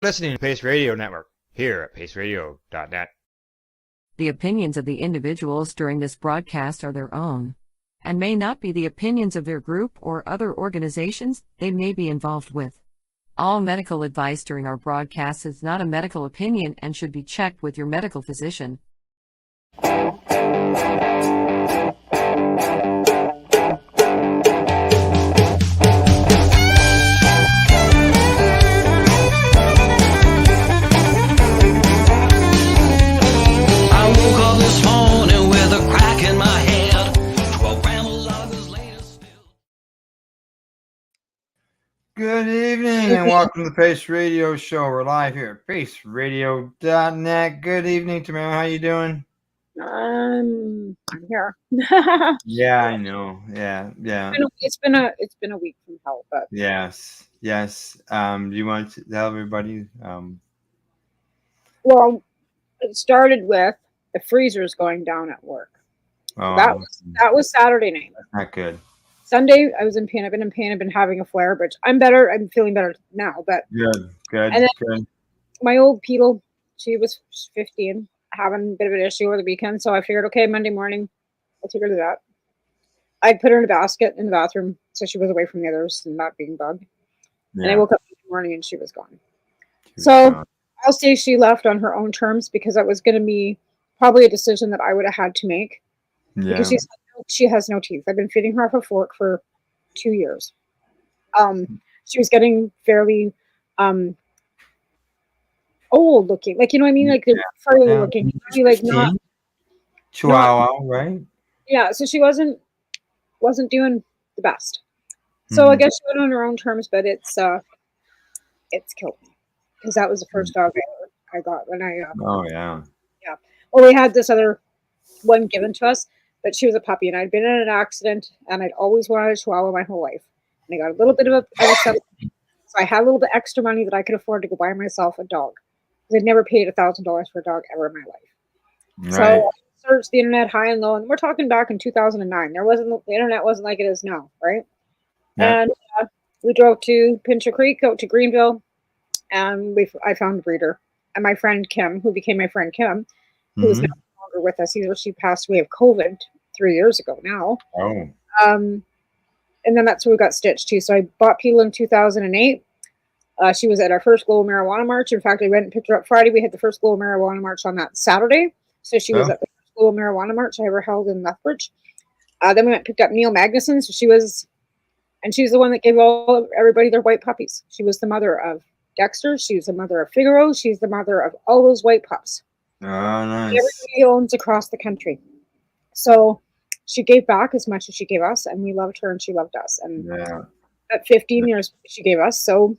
Listening to Pace Radio Network here at paceradio.net. The opinions of the individuals during this broadcast are their own and may not be the opinions of their group or other organizations they may be involved with. All medical advice during our broadcast is not a medical opinion and should be checked with your medical physician. Good evening and welcome to the Pace Radio Show. We're live here at paceradio.net. Good evening, Tamara. How you doing? I'm here. Yeah, I know. Yeah. It's been a week from hell, but Yes. Do you want to tell everybody? Well, it started with the freezers going down at work. Oh, that was Saturday night. That's not good. Sunday, I was in pain. I've been in pain. I've been having a flare, but I'm better. I'm feeling better now. But Good. And then my old Petal, she was 15, having a bit of an issue over the weekend. So I figured, okay, Monday morning, I'll take her to that. I put her in a basket in the bathroom so she was away from the others and not being bugged. Yeah. And I woke up in the morning and she was gone. I'll say she left on her own terms because that was going to be probably a decision that I would have had to make. Yeah. Because she has no teeth. I've been feeding her off a fork for 2 years. She was getting fairly old looking. Like, you know what I mean? Like, they're fairly looking. She, like, not Chihuahua, right? Yeah, so she wasn't doing the best. So I guess she went on her own terms, but it's killed me. Because that was the first dog I got when I oh yeah. Yeah. Well, we had this other one given to us, but she was a puppy, and I'd been in an accident, and I'd always wanted a Chihuahua my whole life. And I got a little bit of a settlement, so I had a little bit extra money that I could afford to go buy myself a dog. Because I'd never paid $1,000 for a dog ever in my life. Right. So I searched the internet high and low, and we're talking back in 2009. The internet wasn't like it is now, right? Yeah. And we drove to Pincher Creek, out to Greenville, and I found a breeder. And my friend Kim, who became my friend Kim, who's no longer with us. She passed away of COVID 3 years ago now. Oh. And then that's where we got stitched too. So I bought Petal in 2008. She was at our first Global Marijuana March. In fact, I went and picked her up Friday. We had the first Global Marijuana March on that Saturday. So she was at the first Global Marijuana March I ever held in Lethbridge. Then we went and picked up Neil Magnuson. So she's the one that gave everybody their white puppies. She was the mother of Dexter. She's the mother of Figaro. She's the mother of all those white pups. Oh, nice. Everybody owns across the country. So she gave back as much as she gave us, and we loved her and she loved us. And at 15 years she gave us. So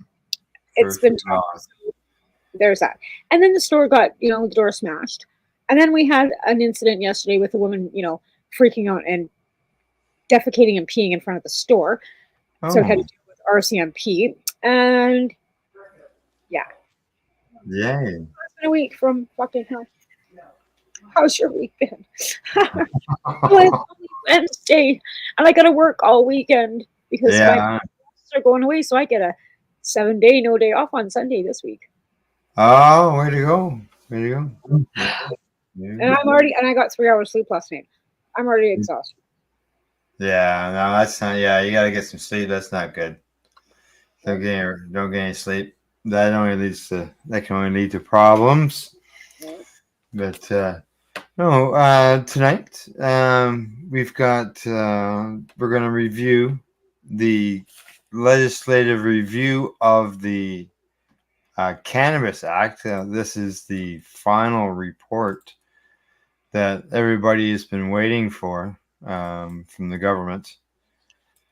it's been tough. So there's that. And then the store got, the door smashed. And then we had an incident yesterday with a woman, freaking out and defecating and peeing in front of the store. Oh. So it had to do with RCMP. And yeah. Yay. It's been a week from fucking hell. How's your week been? Well, it's only Wednesday, and I got to work all weekend because my classes are going away. So I get a 7-day no day off on Sunday this week. Oh, way to go! And I got 3 hours sleep last night. I'm already exhausted. Yeah, no, that's not. Yeah, you got to get some sleep. That's not good. Don't get any sleep. That can only lead to problems. But tonight we've got we're going to review the legislative review of the Cannabis Act. This is the final report that everybody has been waiting for from the government.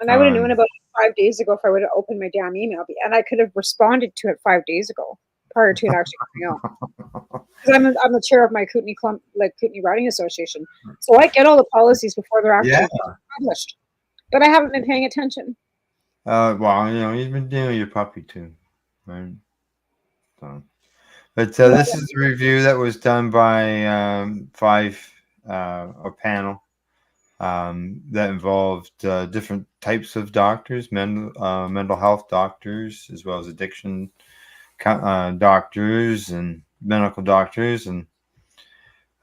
And I would have known about it 5 days ago if I would have opened my damn email, and I could have responded to it 5 days ago prior to it actually coming out. Because I'm the chair of my Kootenai Writing Association, so I get all the policies before they're actually published. But I haven't been paying attention. Well, you've been dealing with your puppy too, right? So, but this is a review that was done by a panel that involved different types of doctors, mental health doctors, as well as addiction doctors and medical doctors, and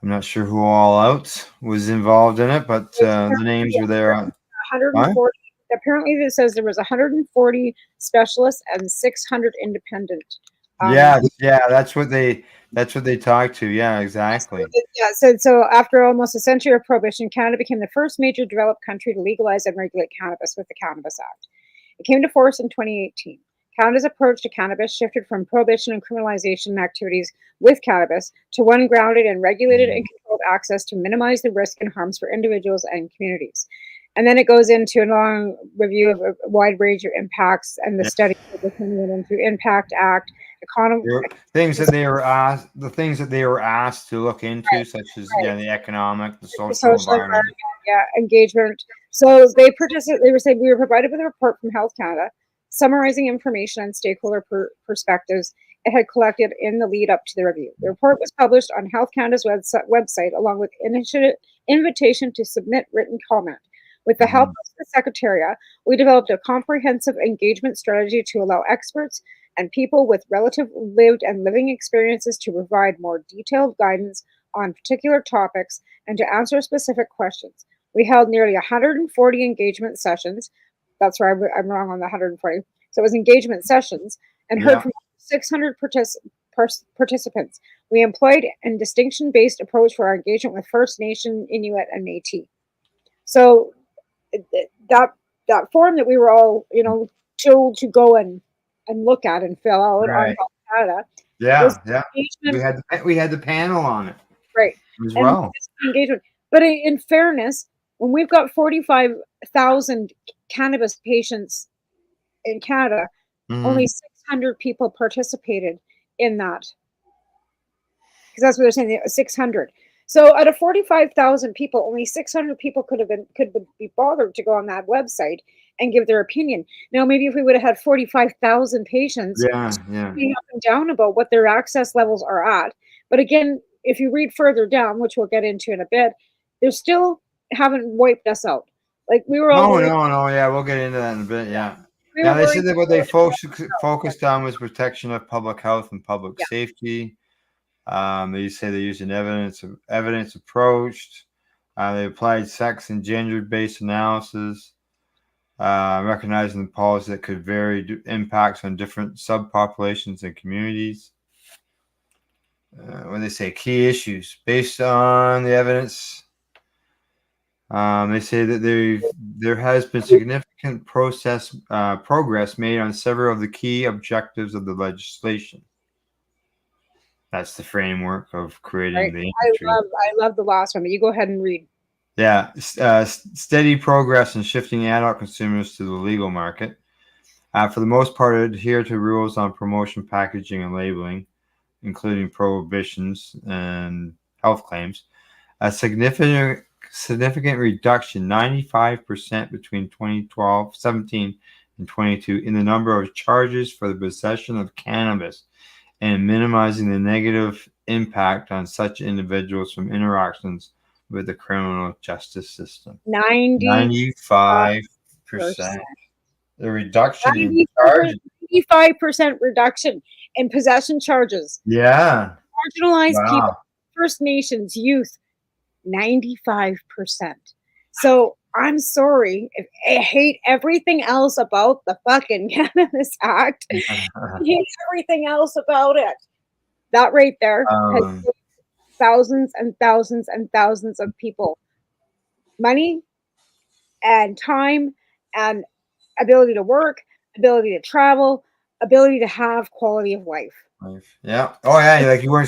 I'm not sure who all else was involved in it, but the names were there. 140. Apparently, it says there was 140 specialists and 600 independent. Yeah, that's what they talked to. Yeah, exactly. So after almost a century of prohibition, Canada became the first major developed country to legalize and regulate cannabis with the Cannabis Act. It came to force in 2018. Canada's approach to cannabis shifted from prohibition and criminalization activities with cannabis to one grounded in regulated and controlled access to minimize the risk and harms for individuals and communities. And then it goes into a long review of a wide range of impacts and the study into Impact Act, things that they were asked, to look into, such as the economic, the social environment, engagement. So they were saying we were provided with a report from Health Canada summarizing information and stakeholder perspectives it had collected in the lead up to the review. The report was published on Health Canada's website along with invitation to submit written comment. With the help of the Secretariat, we developed a comprehensive engagement strategy to allow experts and people with relative lived and living experiences to provide more detailed guidance on particular topics and to answer specific questions. We held nearly 140 engagement sessions. That's where I'm wrong on the 140. So it was engagement sessions and heard from 600 participants. We employed a distinction-based approach for our engagement with First Nation, Inuit, and Métis. So that form that we were all, told to go and look at and fill out on Health Canada. We had the panel on it, right, as well. Engagement, but in fairness, when we've got 45,000 cannabis patients in Canada, only 600 people participated in that, because that's what they're saying. 600. So out of 45,000 people, only 600 people could be bothered to go on that website and give their opinion. Now, maybe if we would have had 45,000 patients, being up and down about what their access levels are at. But again, if you read further down, which we'll get into in a bit, they still haven't wiped us out. Like we were all. No. Yeah, we'll get into that in a bit. Yeah. Now they said that what they focused on was protection of public health and public safety. They say they used an evidence approach. They applied sex and gender-based analysis, recognizing the policy that could vary impacts on different subpopulations and communities. When they say key issues based on the evidence, they say that there has been significant progress made on several of the key objectives of the legislation. That's the framework of creating the industry. I love the last one, but you go ahead and read. Yeah, steady progress in shifting adult consumers to the legal market. For the most part, adhere to rules on promotion, packaging, and labeling, including prohibitions and health claims. A significant reduction, 95% between 17 and 22, in the number of charges for the possession of cannabis, and minimizing the negative impact on such individuals from interactions with the criminal justice system. 95%. The reduction in charges. 95% reduction in possession charges. Yeah. Marginalized people, First Nations, youth, 95%. So I'm sorry if I hate everything else about the fucking Cannabis Act. I hate everything else about it. That right there has saved thousands and thousands and thousands of people money and time and ability to work, ability to travel, ability to have quality of life. Yeah. Oh yeah. Like you weren't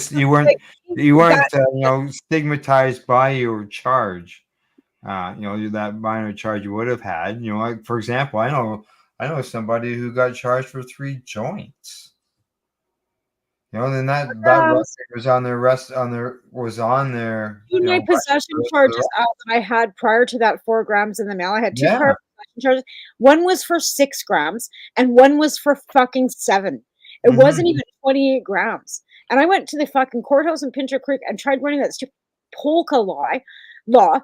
stigmatized by your charge. That minor charge you would have had. Like for example, I know somebody who got charged for 3 joints. Then that was on their my possession charges that I had prior to that 4 grams in the mail. I had 2 possession charges. One was for 6 grams and one was for fucking 7. It wasn't even 28 grams. And I went to the fucking courthouse in Pincher Creek and tried running that stupid polka law.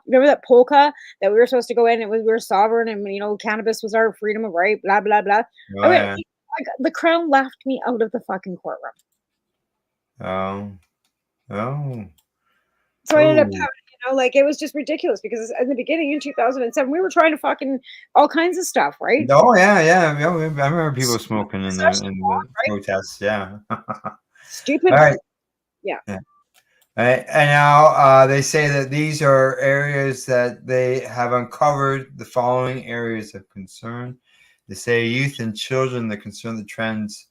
Remember that polka that we were supposed to go in and we were sovereign and cannabis was our freedom of right, blah blah blah. the Crown left me out of the fucking courtroom. Oh. So I ended up having, like, it was just ridiculous because in the beginning in 2007, we were trying to fucking all kinds of stuff, right? Oh yeah. I remember people smoking in Possession the law, right? protests. Yeah. Stupid. All right. Yeah. Right. And now they say that these are areas that they have uncovered the following areas of concern. They say youth and children that concern the trends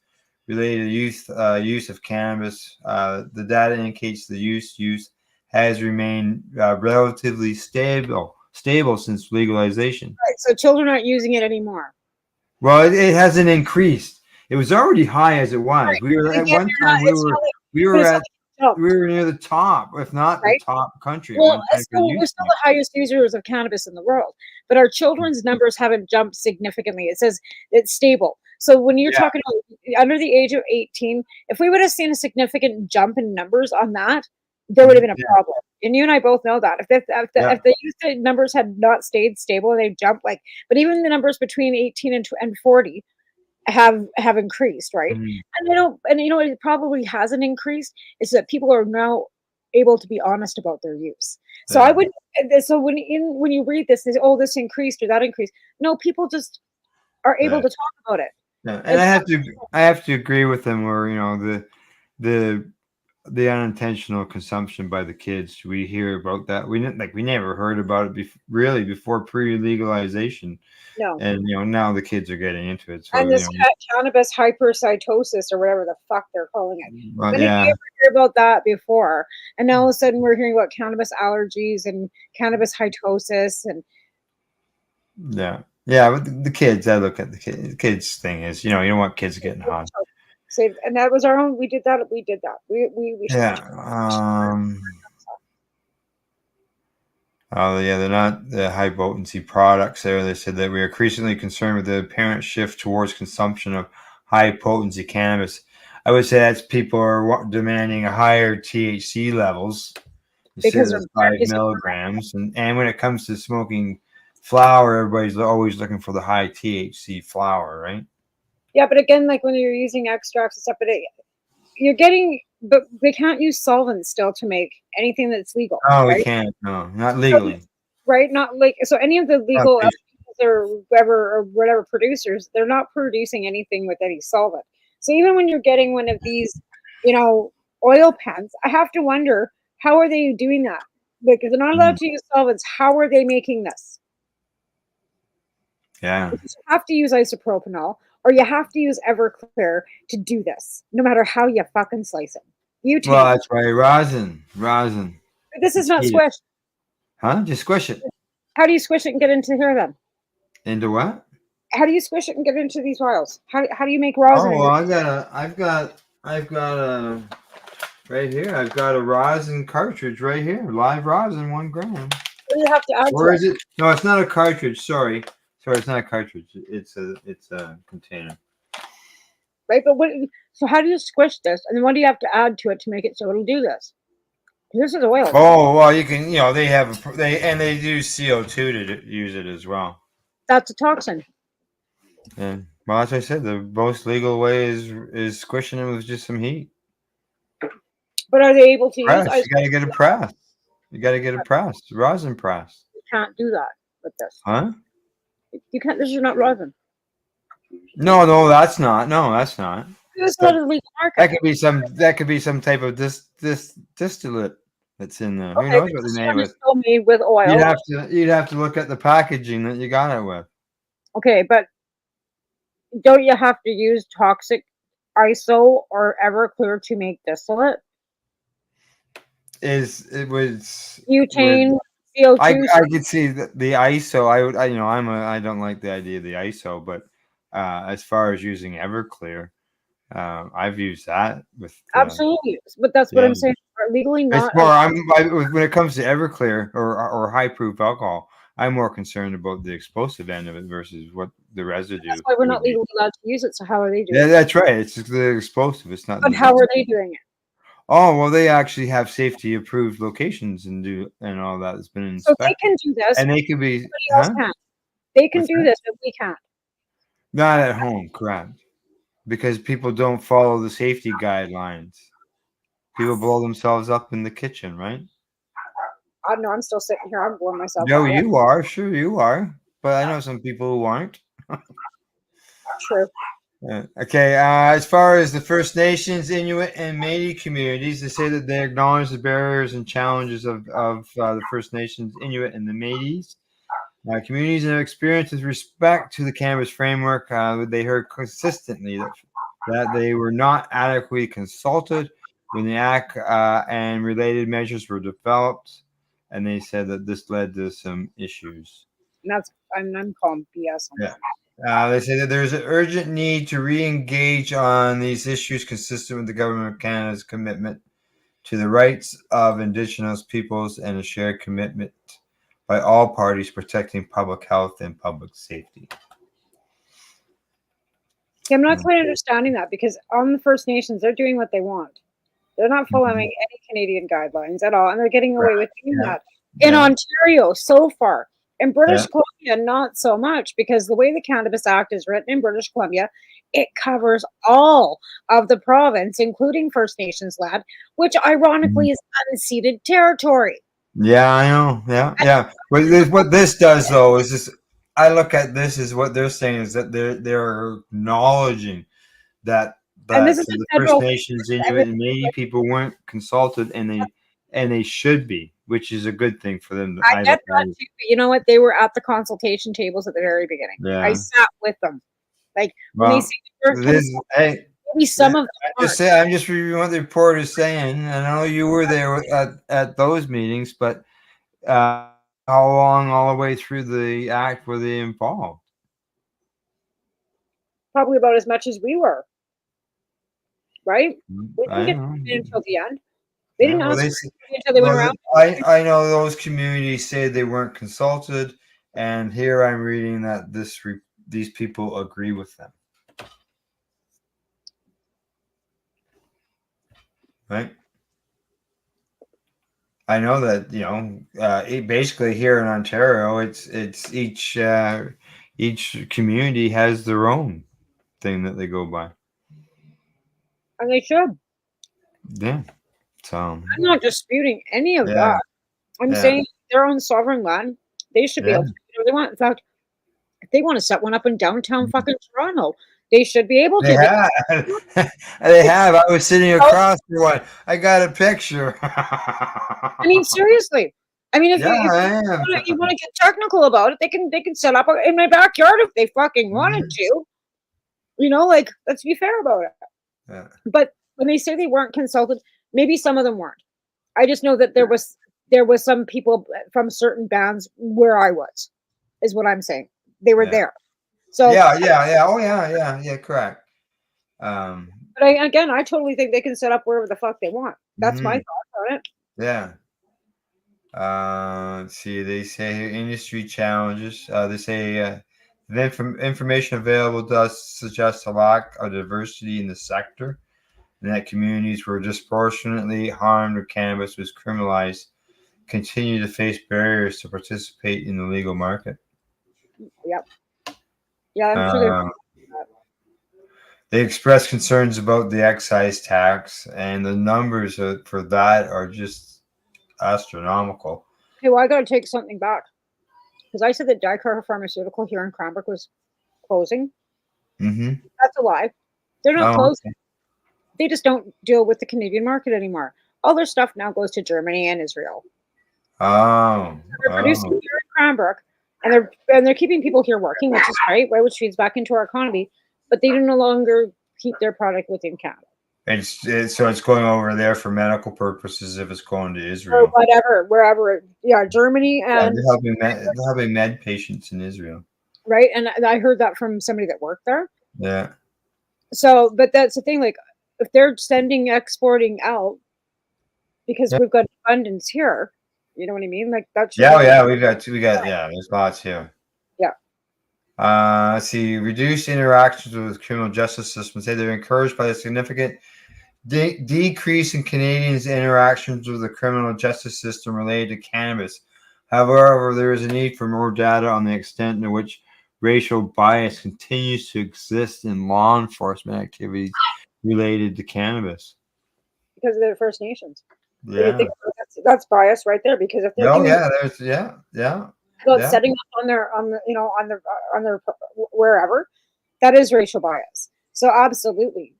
related to youth use of cannabis. The data indicates the use has remained relatively stable since legalization. Right. So children aren't using it anymore. Well, it hasn't increased. It was already high as it was. Right. We were at Again, one time we were near the top, if not right? the top country. Well, at one time for we're youth still the highest users of cannabis in the world, but our children's numbers haven't jumped significantly. It says it's stable. So when you're talking about under the age of 18, if we would have seen a significant jump in numbers on that, there would have been a problem. And you and I both know that. If the youth numbers had not stayed stable and they jumped, like, but even the numbers between 18 and 40 have increased, right? And it probably hasn't increased. It's that people are now able to be honest about their use. So I would. So when you read this, they say, oh, this increased or that increased. No, people just are able to talk about it. Yeah. And I have to agree with them where the unintentional consumption by the kids. We hear about that. We never heard about it really before pre-legalization. No. And now the kids are getting into it. So, and this cannabis hypercytosis or whatever the fuck they're calling it. Well, Didn't you ever hear about that before? And now all of a sudden we're hearing about cannabis allergies and cannabis hytosis and yeah. But the kids, I look at the kids thing is, you don't want kids getting high. And that was our own. We did that. We they're not the high potency products there. They said that we are increasingly concerned with the apparent shift towards consumption of high potency cannabis. I would say that's people are demanding higher THC levels because of 5 milligrams. And when it comes to smoking flower, everybody's always looking for the high THC flower, right? Yeah, but again, like when you're using extracts and stuff, but they can't use solvents still to make anything that's legal. Oh, right? We can't. No, not legally. So, right? Not like so. Any of the legal or whatever producers, they're not producing anything with any solvent. So even when you're getting one of these, oil pens, I have to wonder how are they doing that? Because they're not allowed to use solvents. How are they making this? Yeah. Because you have to use isopropanol. Or you have to use Everclear to do this, no matter how you fucking slice it. Well, that's right. Rosin. But this is not squished. Huh? Just squish it. How do you squish it and get into here then? Into what? How do you squish it and get into these vials? How do you make rosin? Oh, well, I've got a right here. I've got a rosin cartridge right here. Live rosin, 1 gram. What do you have to add? Or is it? No, it's not a cartridge. Sorry, it's not a cartridge. It's a container. Right, but so how do you squish this, and then what do you have to add to it to make it so it'll do this? This is oil. Oh well, you can. They do CO2 to use it as well. That's a toxin. Yeah. Well, as I said, the most legal way is squishing it with just some heat. But are they able to use? You got to get a press. You got to get a press, rosin press. You can't do that with this. Huh? You can't. This is not rosin. No, that's not. No, that's not. It's not a legal market. That could be some type of distillate that's in there. Okay, who knows what the name is? Still made with oil. You'd have to look at the packaging that you got it with. Okay, but don't you have to use toxic ISO or Everclear to make distillate? It was butane, CO2. I could see the ISO. I don't like the idea of the ISO, but as far as using Everclear, I've used that with absolutely. But that's what I'm saying. Legally not. It's more. When it comes to Everclear or high proof alcohol, I'm more concerned about the explosive end of it versus what the residue. That's why we're not legally allowed to use it. So how are they doing it? Yeah, that's right. It's the explosive. It's not. But how are they doing it? Oh well, they actually have safety approved locations and all that has been inspected. So they can do this, and they can be. They can do this, but we can't. Not at home, correct? because people don't follow the safety guidelines. People blow themselves up in the kitchen, right? I don't know. I'm still sitting here. I'm blowing myself No, up. Yeah, you are. Sure, you are. But I know some people who aren't. true. Okay, as far as the First Nations, Inuit, and Métis communities, they say that they acknowledge the barriers and challenges of the First Nations, Inuit, and the Métis. Communities and their experience with respect to the cannabis framework, they heard consistently that they were not adequately consulted when the Act and related measures were developed, and they said that this led to some issues. And that's I'm calling BS on Yeah. that. They say that there's an urgent need to re-engage on these issues consistent with the Government of Canada's commitment to the rights of Indigenous peoples and a shared commitment by all parties protecting public health and public safety. Yeah, I'm not quite understanding that because on the First Nations, they're doing what they want. They're not following any Canadian guidelines at all, and they're getting away with doing Yeah. that. In Ontario, so far. In British Yeah. Columbia, not so much, because the way the Cannabis Act is written in British Columbia, it covers all of the province, including First Nations land, which ironically is unceded territory. Yeah, I know. Yeah, yeah. What this does though is this. I look at this as what they're saying is that they're acknowledging that And this is the a First federal. Nations, Inuit, and Métis people weren't consulted, and they should be, which is a good thing for them. I get that too, but you know what? They were at the consultation tables at the very beginning. I Yeah. sat with them. Like when they Well, say they weren't this consulted, hey, maybe some of them aren't. I'm just reviewing what the report is saying. I know you were there at those meetings, but how long all the way through the act were they involved? Probably about as much as we were, right? We didn't I get know. until the end. They Yeah, didn't well, ask until they went around. I know those communities say they weren't consulted, and here I'm reading that these people agree with them. Right. I know that basically here in Ontario, it's each community has their own thing that they go by. And they should. Yeah. So I'm not disputing any of yeah, that. I'm yeah, saying their own sovereign land. They should be yeah. able to do whatever they want. In fact, if they want to set one up in downtown fucking Toronto, they should be able They to. have. They have. I was sitting across from one. I got a picture. I mean, seriously. I mean, Yeah, I am. if you want to get technical about it, they can set up in my backyard if they fucking wanted to. You know, like let's be fair about it. Yeah. But when they say they weren't consulted, maybe some of them weren't. I just know that there was some people from certain bands where I was, is what I'm saying. They were Yeah. there. So Yeah. Oh, yeah. Correct. but I totally think they can set up wherever the fuck they want. That's my thought on it. Yeah. Let's see. They say here industry challenges. They say the information available does suggest a lack of diversity in the sector, and that communities were disproportionately harmed when cannabis was criminalized continue to face barriers to participate in the legal market. Yep. Yeah, I'm sure they express concerns about the excise tax, and the numbers for that are just astronomical. okay, well, I got to take something back because I said that Dicor Pharmaceutical here in Cranbrook was closing. Mm-hmm. That's a lie. They're not closing. Okay. They just don't deal with the Canadian market anymore. All their stuff now goes to Germany and Israel. Oh, they're producing here in Cranbrook, and they're keeping people here working, which is great, right? Which feeds back into our economy. But they do no longer keep their product within Canada. So it's going over there for medical purposes if it's going to Israel or whatever, wherever. Yeah, Germany and they're helping med patients in Israel, right? And I heard that from somebody that worked there. Yeah. So, but that's the thing. Like, if they're exporting out, because we've got abundance here. You know what I mean? Like that's we got there's lots here. Yeah. Let's see, reduced interactions with the criminal justice system. Say they're encouraged by the significant decrease in Canadians' interactions with the criminal justice system related to cannabis. However, there is a need for more data on the extent to which racial bias continues to exist in law enforcement activities related to cannabis. Because they're First Nations. If you Yeah. think about it, that's bias right there. Because if they're Oh, giving yeah. There's about setting up on their wherever, that is racial bias. So absolutely,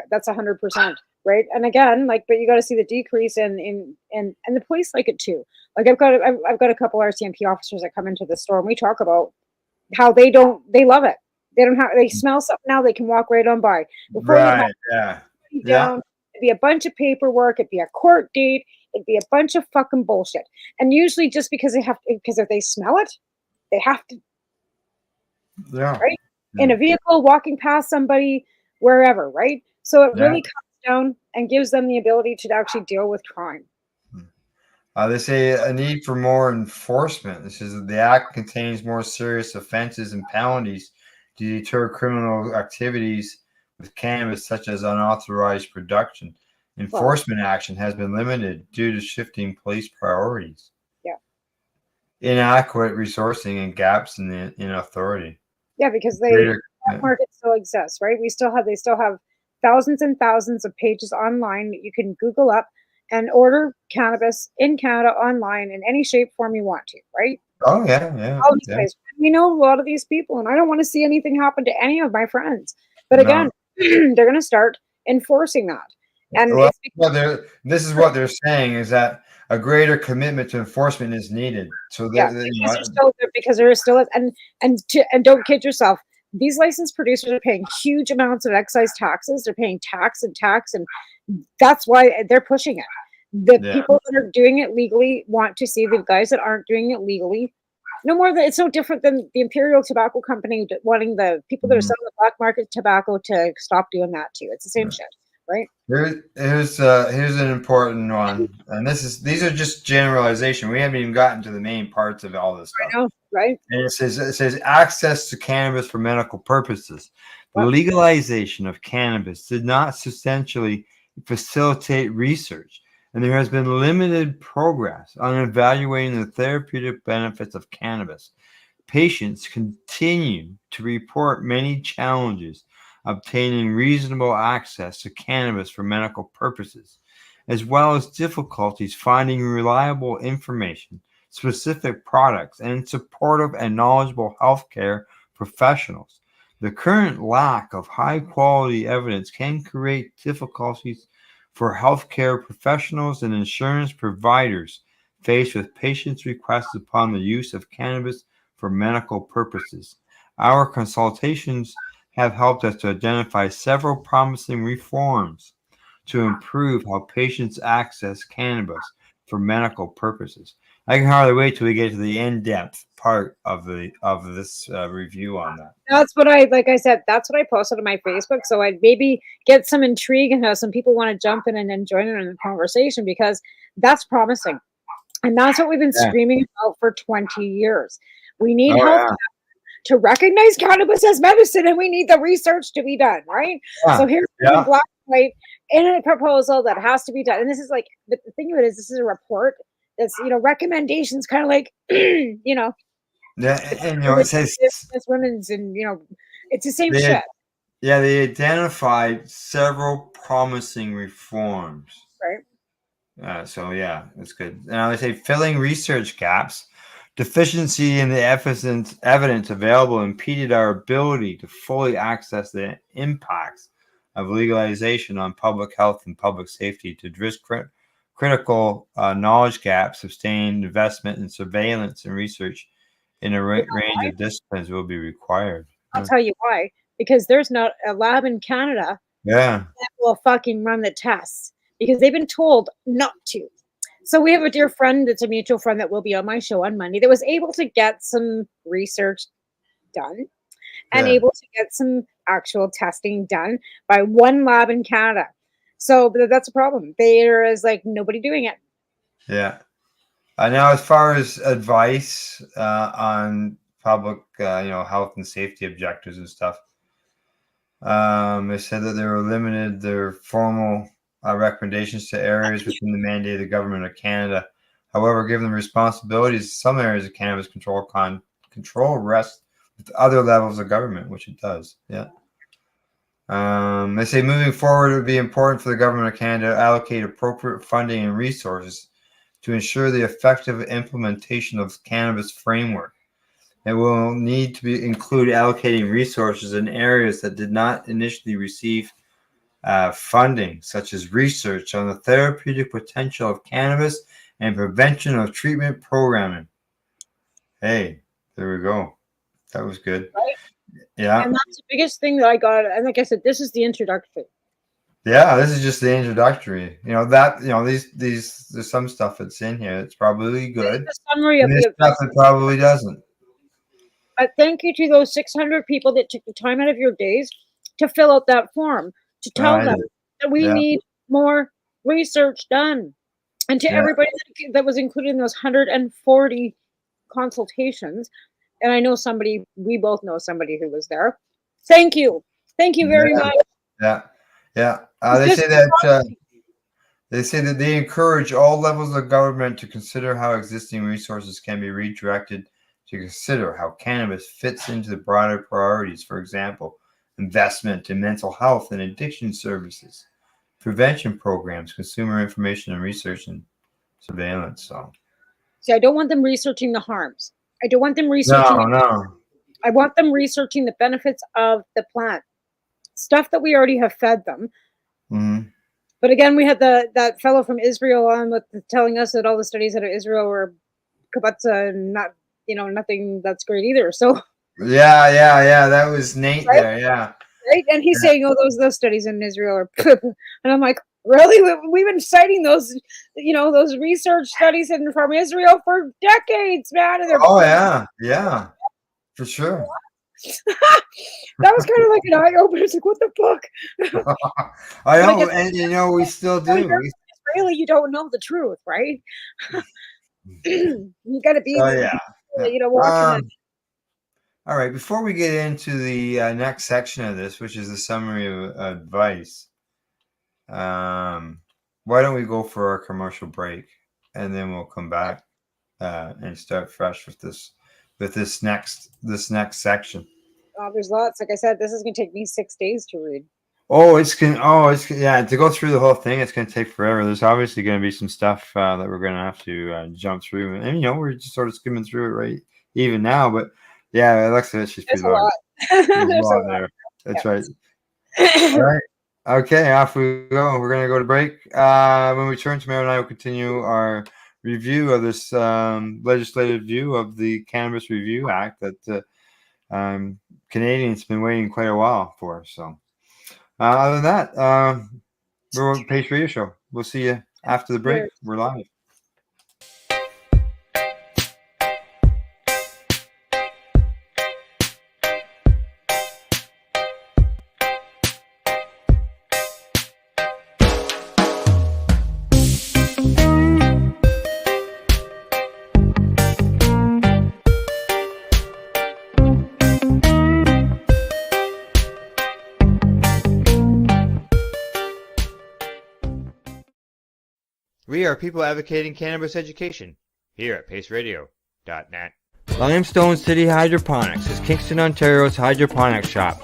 that's 100%. Right. And again, like, but you got to see the decrease in the police like it too. Like I've got a couple RCMP officers that come into the store and we talk about how they love it. They smell something now, they can walk right on by. Before they'd have right. Yeah. to Yeah. down, it'd be a bunch of paperwork, it'd be a court date, it'd be a bunch of fucking bullshit. And usually just because because if they smell it, they have to, Yeah. right? In a vehicle, walking past somebody, wherever, right? So it really comes down and gives them the ability to actually deal with crime. They say a need for more enforcement. This is the act contains more serious offenses and penalties to deter criminal activities with cannabis, such as unauthorized production. Enforcement action has been limited due to shifting police priorities. Yeah. Inadequate resourcing and gaps in authority. Yeah, because the market still exists, right? They still have thousands and thousands of pages online that you can Google up and order cannabis in Canada online in any shape, form you want to, right? Oh, yeah. All these ways. We know a lot of these people, and I don't want to see anything happen to any of my friends. But again, they're going to start enforcing that. And this is what they're saying is that a greater commitment to enforcement is needed. So because there is still and don't kid yourself. These licensed producers are paying huge amounts of excise taxes. They're paying tax, and that's why they're pushing it. The people that are doing it legally want to see the guys that aren't doing it legally. No more than it's no different than the Imperial Tobacco Company wanting the people that are selling the black market tobacco to stop doing that too. It's the same shit, right? Here's an important one, and these are just generalization. We haven't even gotten to the main parts of all this stuff. I know, right? And it says access to cannabis for medical purposes. The legalization of cannabis did not substantially facilitate research, and there has been limited progress on evaluating the therapeutic benefits of cannabis. Patients continue to report many challenges obtaining reasonable access to cannabis for medical purposes, as well as difficulties finding reliable information, specific products, and supportive and knowledgeable healthcare professionals. The current lack of high-quality evidence can create difficulties for healthcare professionals and insurance providers faced with patients' requests upon the use of cannabis for medical purposes. Our consultations have helped us to identify several promising reforms to improve how patients access cannabis for medical purposes. I can hardly wait till we get to the in-depth part of this review on that. That's what I said, that's what I posted on my Facebook. So I'd maybe get some intrigue and have some people want to jump in and then join in the conversation, because that's promising. And that's what we've been screaming about for 20 years. We need health to recognize cannabis as medicine, and we need the research to be done, right? So here's the black and white in a proposal that has to be done. And this is like, but the thing of it is, this is a report that's, recommendations, kind of like, and it says women's, and it's the same shit. Yeah, they identified several promising reforms. Right. So yeah, that's good. Now they say filling research gaps. Deficiency in the evidence available impeded our ability to fully access the impacts of legalization on public health and public safety. To address critical knowledge gaps, sustained investment in surveillance and research in a range of disciplines will be required. I'll tell you why. Because there's not a lab in Canada that will fucking run the tests, because they've been told not to. So we have a dear friend that's a mutual friend that will be on my show on Monday that was able to get some research done and able to get some actual testing done by one lab in Canada. So that's a problem. There is like nobody doing it. Yeah. Now, as far as advice on public, health and safety objectives and stuff, they said that they were limited their formal recommendations to areas within the mandate of the government of Canada. However, given the responsibilities, some areas of cannabis control rest with other levels of government, which it does. Yeah. They say moving forward, it would be important for the government of Canada to allocate appropriate funding and resources to ensure the effective implementation of cannabis framework. It will need to include allocating resources in areas that did not initially receive funding, such as research on the therapeutic potential of cannabis and prevention of treatment programming. Hey, there we go. That was good. Right? Yeah. And that's the biggest thing that I got. And like I said, this is the introductory. Yeah, this is just the introductory. There's some stuff that's in here that's probably good. The summary of and this the stuff that probably doesn't. Thank you to those 600 people that took the time out of your days to fill out that form, to tell them that we need more research done. And to everybody that was included in those 140 consultations, and I know we both know somebody who was there. Thank you. Thank you very much. Yeah. They say that they encourage all levels of government to consider how existing resources can be redirected to consider how cannabis fits into the broader priorities. For example, investment in mental health and addiction services, prevention programs, consumer information and research and surveillance. So, see, I don't want them researching the harms. I don't want them researching. No. I want them researching the benefits of the plant, stuff that we already have fed them. Mm-hmm. But again, we had that fellow from Israel on with telling us that all the studies out of Israel were not, nothing that's great either. So yeah, that was Nate right? There, yeah. Right, and he's saying, "Oh, those studies in Israel are," and I'm like, "Really? We've been citing those, those research studies from Israel for decades, man." And yeah, for sure. That was kind of like an eye opener. It's like, what the fuck? I know, and we still do. Israeli, you don't know the truth, right? You got to be, watching it. All right, before we get into the next section of this, which is the summary of advice, why don't we go for our commercial break, and then we'll come back and start fresh with this next section. There's lots. Like I said, this is going to take me 6 days to read. To go through the whole thing, it's going to take forever. There's obviously going to be some stuff that we're going to have to jump through, and we're just sort of skimming through it right even now, but. Yeah, Alexa, she's pretty large. There's a lot there. That's right. All right. Okay, off we go. We're going to go to break. When we return, Tamara and I will continue our review of this legislative view of the Cannabis Review Act that Canadians have been waiting quite a while for. So, other than that, we're on Pace Radio Show. We'll see you after the break. We're live. We are people advocating cannabis education here at paceradio.net. Limestone City Hydroponics is Kingston, Ontario's hydroponics shop.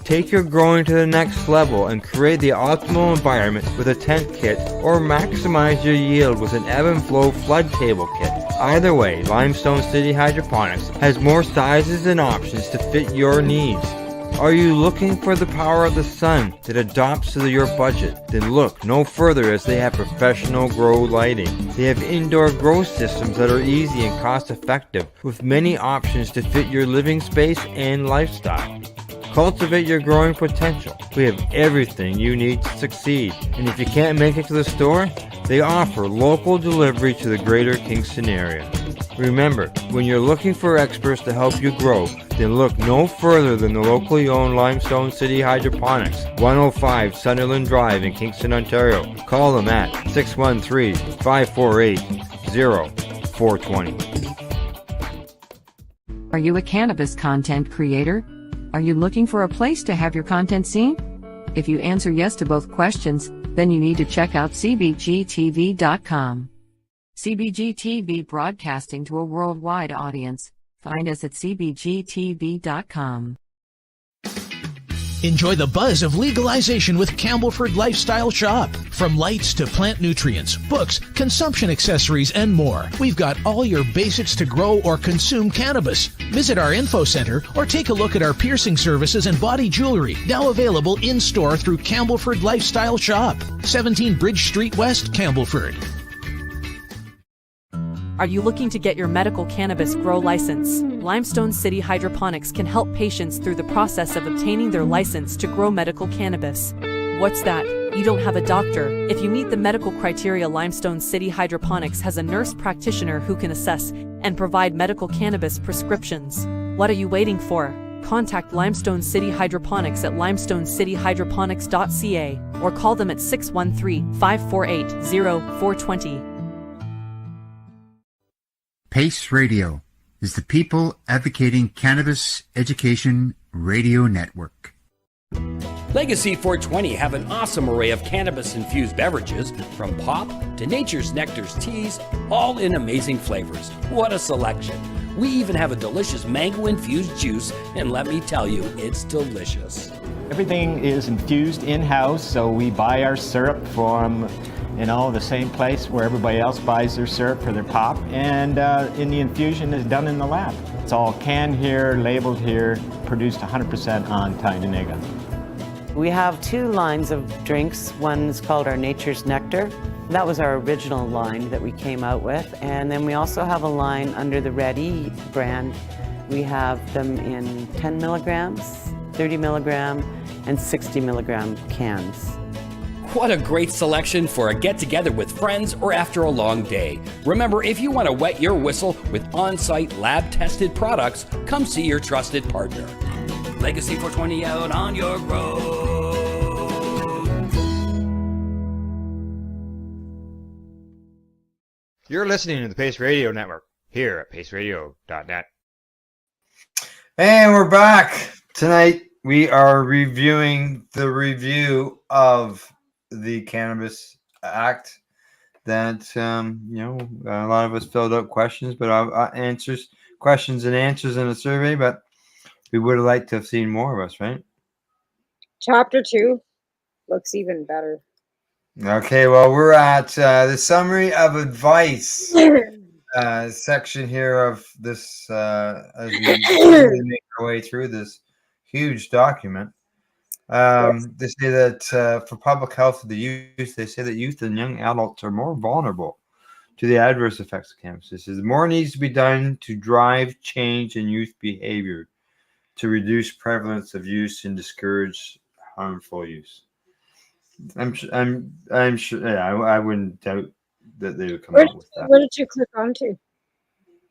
Take your growing to the next level and create the optimal environment with a tent kit, or maximize your yield with an ebb and flow flood table kit. Either way, Limestone City Hydroponics has more sizes and options to fit your needs. Are you looking for the power of the sun that adapts to your budget? Then look no further, as they have professional grow lighting. They have indoor grow systems that are easy and cost effective, with many options to fit your living space and lifestyle. Cultivate your growing potential. We have everything you need to succeed. And if you can't make it to the store, they offer local delivery to the greater Kingston area. Remember, when you're looking for experts to help you grow, then look no further than the locally owned Limestone City Hydroponics, 105 Sunderland Drive in Kingston, Ontario. Call them at 613-548-0420. Are you a cannabis content creator? Are you looking for a place to have your content seen? If you answer yes to both questions, then you need to check out cbgtv.com. CBGTV, broadcasting to a worldwide audience. Find us at cbgtv.com. Enjoy the buzz of legalization with Campbellford Lifestyle Shop. From lights to plant nutrients, books, consumption accessories, and more. We've got all your basics to grow or consume cannabis. Visit our info center or take a look at our piercing services and body jewelry, now available in-store through Campbellford Lifestyle Shop, 17 Bridge Street West, Campbellford. Are you looking to get your medical cannabis grow license? Limestone City Hydroponics can help patients through the process of obtaining their license to grow medical cannabis. What's that? You don't have a doctor. If you meet the medical criteria, Limestone City Hydroponics has a nurse practitioner who can assess and provide medical cannabis prescriptions. What are you waiting for? Contact Limestone City Hydroponics at limestonecityhydroponics.ca or call them at 613-548-0420. PACE Radio is the People Advocating Cannabis Education Radio Network. Legacy 420 have an awesome array of cannabis-infused beverages, from pop to Nature's Nectar's teas, all in amazing flavors. What a selection! We even have a delicious mango-infused juice, and let me tell you, it's delicious. Everything is infused in-house, so we buy our syrup from the same place where everybody else buys their syrup for their pop, and in the infusion is done in the lab. It's all canned here, labeled here, produced 100% on Tyndonega. We have two lines of drinks. One is called our Nature's Nectar. That was our original line that we came out with, and then we also have a line under the Red E brand. We have them in 10 milligrams, 30 milligram, and 60 milligram cans. What a great selection for a get-together with friends or after a long day. Remember, if you want to wet your whistle with on-site lab-tested products, come see your trusted partner. Legacy 420 out on your road. You're listening to the Pace Radio Network here at paceradio.net. And we're back. Tonight we are reviewing the review of the Cannabis Act that a lot of us filled out questions, but questions and answers in a survey, but we would have liked to have seen more of us, right? Chapter 2 looks even better. Okay, well, we're at the summary of advice section here of this as we make our way through this huge document. They say that for public health of the youth, they say that youth and young adults are more vulnerable to the adverse effects of cannabis. It says more needs to be done to drive change in youth behavior, to reduce prevalence of use and discourage harmful use. I'm sure. Yeah, I wouldn't doubt that they would come up with that. Where did you click onto?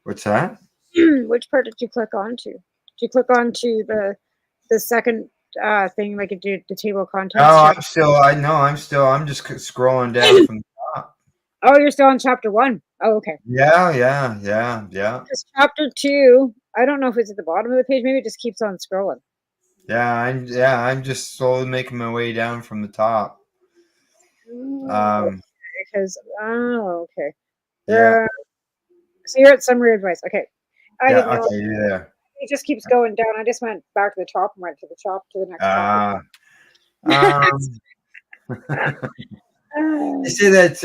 What's that? Which part did you click onto? Did you click onto the second thing, like it did the table of contents? Oh, I'm just scrolling down from the top. Oh, you're still on chapter 1. Oh, okay. Yeah. Because chapter 2, I don't know if it's at the bottom of the page. Maybe it just keeps on scrolling. I'm just slowly making my way down from the top. Okay. Okay. Yeah. So you're at summary advice. Okay. I didn't know. Okay, you're there. It just keeps going down. I just went back to the top and went to the top to the next chapter. They say that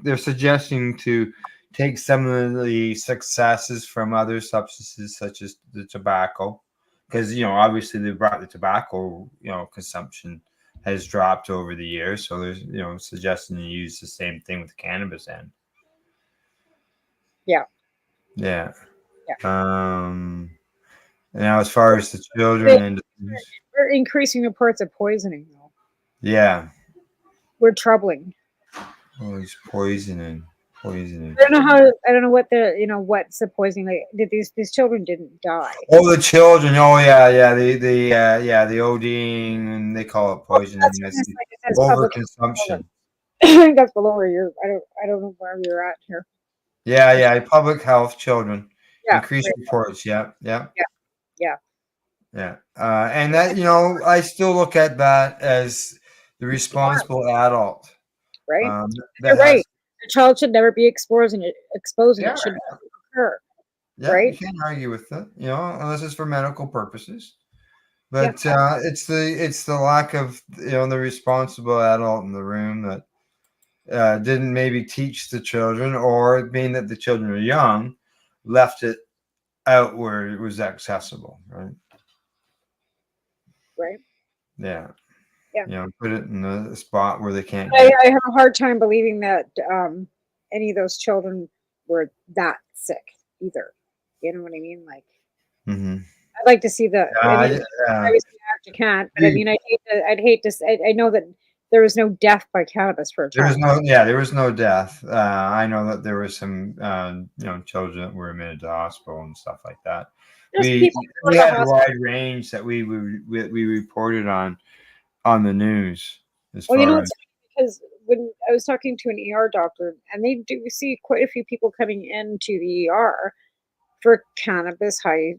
they're suggesting to take some of the successes from other substances such as the tobacco, because obviously they brought the tobacco consumption has dropped over the years, so there's suggesting to use the same thing with the cannabis end. Yeah. Now as far as the children, we're increasing reports of poisoning though. Yeah. We're troubling. Oh, he's poisoning. I don't know what what's the poisoning. Like, these children didn't die. Oh, the children. Oh, yeah. The ODing, and they call it poisoning. That's overconsumption. That's below where you're. I don't know where you're at here. Yeah. Public health, children. Yeah. Increased reports. Yeah. Yeah. And that I still look at that as the responsible adult. Right. You're right. A child should never be exposing it. It should never sure, Yeah, right? you can't argue with it, unless it's for medical purposes. Yeah. But it's the lack of the responsible adult in the room that didn't maybe teach the children, or being that the children are young, left it out where it was accessible, right? Right. Yeah. Yeah. Put it in a spot where they can't I have a hard time believing that any of those children were that sick either. You know what I mean? Like, Mm-hmm. I'd like to see the. I mean, obviously you can't, but I mean, I'd hate to. I know that there was no death by cannabis for a There was child. there was no death. I know that there was some, children that were admitted to the hospital and stuff like that. There's We people who go we to the had a hospital. wide range that we reported on the news as Well, you know, far it's as. funny because when I was talking to an ER doctor, and they do see quite a few people coming into the ER for cannabis high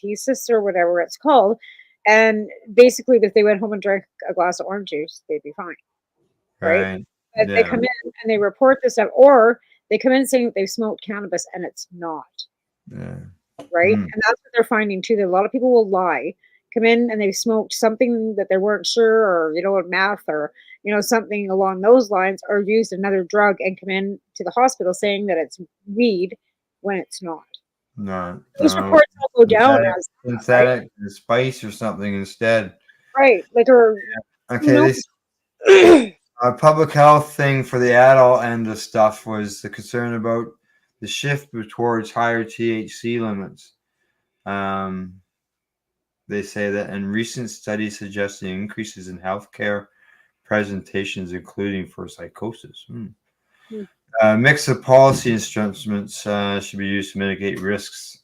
thesis or whatever it's called, and basically, if they went home and drank a glass of orange juice, they'd be fine, right? Right. But they Yeah. come in and they report this stuff, or they come in saying that they've smoked cannabis and it's not, Yeah. right? Mm. And that's what they're finding too. That a lot of people will lie, come in and they've smoked something that they weren't sure, or meth, or something along those lines, or used another drug and come in to the hospital saying that it's weed when it's not. No. Those No. reports all go down as that, right? Synthetic spice or something instead. Right, like, or who Okay. knows? Public health thing for the adult end of stuff was the concern about the shift towards higher THC limits. They say that in recent studies suggesting increases in healthcare presentations, including for psychosis. A mix of policy instruments should be used to mitigate risks.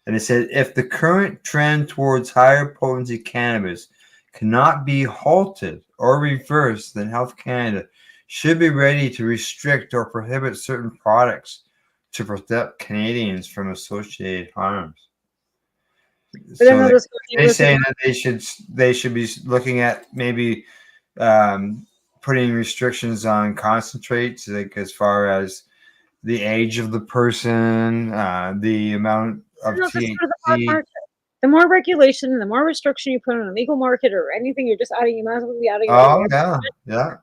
And they said if the current trend towards higher potency cannabis cannot be halted or reversed, then Health Canada should be ready to restrict or prohibit certain products to protect Canadians from associated harms. But then So they'll just they're saying that they should be looking at maybe putting restrictions on concentrates, like as far as the age of the person, the amount of just go to the black THC. market. The more regulation, the more restriction you put on a legal market or anything, you're just adding. You might as well be adding. Oh yeah.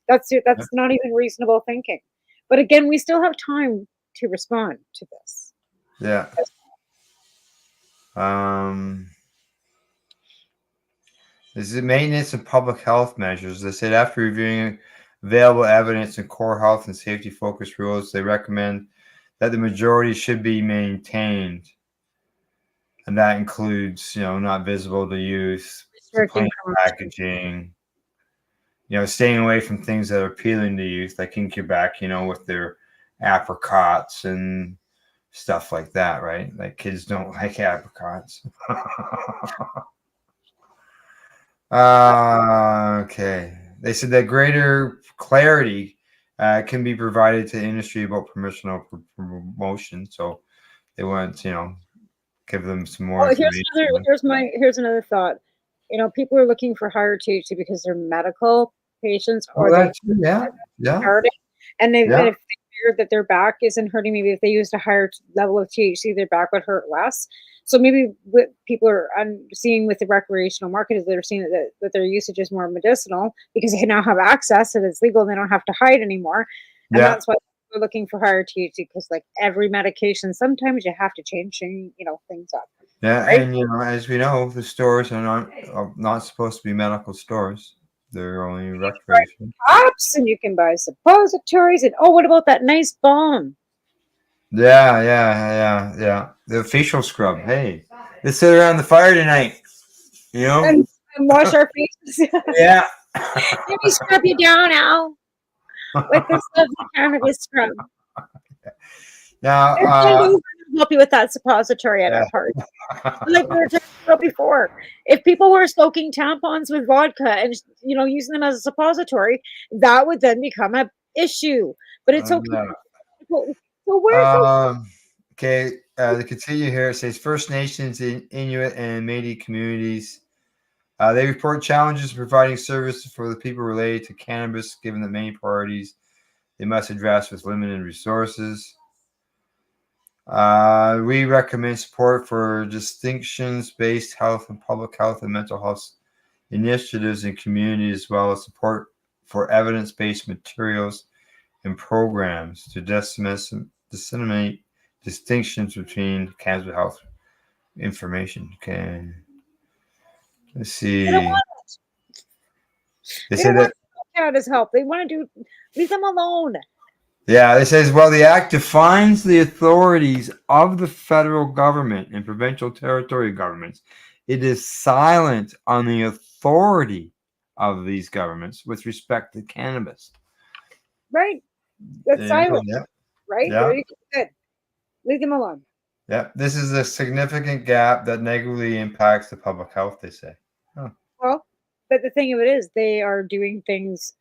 That's it. That's not even reasonable thinking. But again, we still have time to respond to this. Yeah. This is maintenance and public health measures. They said after reviewing available evidence and core health and safety focused rules, they recommend that the majority should be maintained. And that includes, not visible to youth, plain packaging, staying away from things that are appealing to youth, like in Quebec, with their apricots and stuff like that, right? Like kids don't like apricots. Okay. They said that greater clarity can be provided to industry about promotional promotion. So they want to, give them some more information. Here's another thought. People are looking for higher THC because they're medical patients, or yeah. hurting, and if Yeah. they fear that their back isn't hurting, maybe if they used a higher level of THC, their back would hurt less. So maybe what people are seeing with the recreational market is they're seeing that their usage is more medicinal because they now have access and it's legal and they don't have to hide anymore. And that's why we're looking for higher THC, because like every medication, sometimes you have to change things up. Yeah, right? and as we know, the stores are not supposed to be medical stores. They're only recreation. Pops, and you can buy suppositories, and what about that nice balm? Yeah. The facial scrub. Hey, let's sit around the fire tonight. And wash our faces. Yeah. Let me scrub you down, Al, with this lovely cannabis scrub. Now, help you with that suppository at our party. Like we were talking about before, if people were soaking tampons with vodka and using them as a suppository, that would then become an issue. But it's okay. So where's okay, to continue here, it says First Nations, Inuit, and Métis communities. They report challenges in providing services for the people related to cannabis, given the many priorities they must address with limited resources. We recommend support for distinctions-based health and public health and mental health initiatives in communities, as well as support for evidence-based materials and programs to disseminate distinctions between cancer health information. Okay, let's see. They don't want it. They They say don't that. want Canada's help. They want to do. Leave them alone. Yeah, it says, well, the Act defines the authorities of the federal government and provincial territory governments. It is silent on the authority of these governments with respect to cannabis. Right. That's silent. Yeah. Right. Yeah. There you go. Good. Leave them alone. Yeah. This is a significant gap that negatively impacts the public health, they say. Oh. Well, but the thing of it is, they are doing things.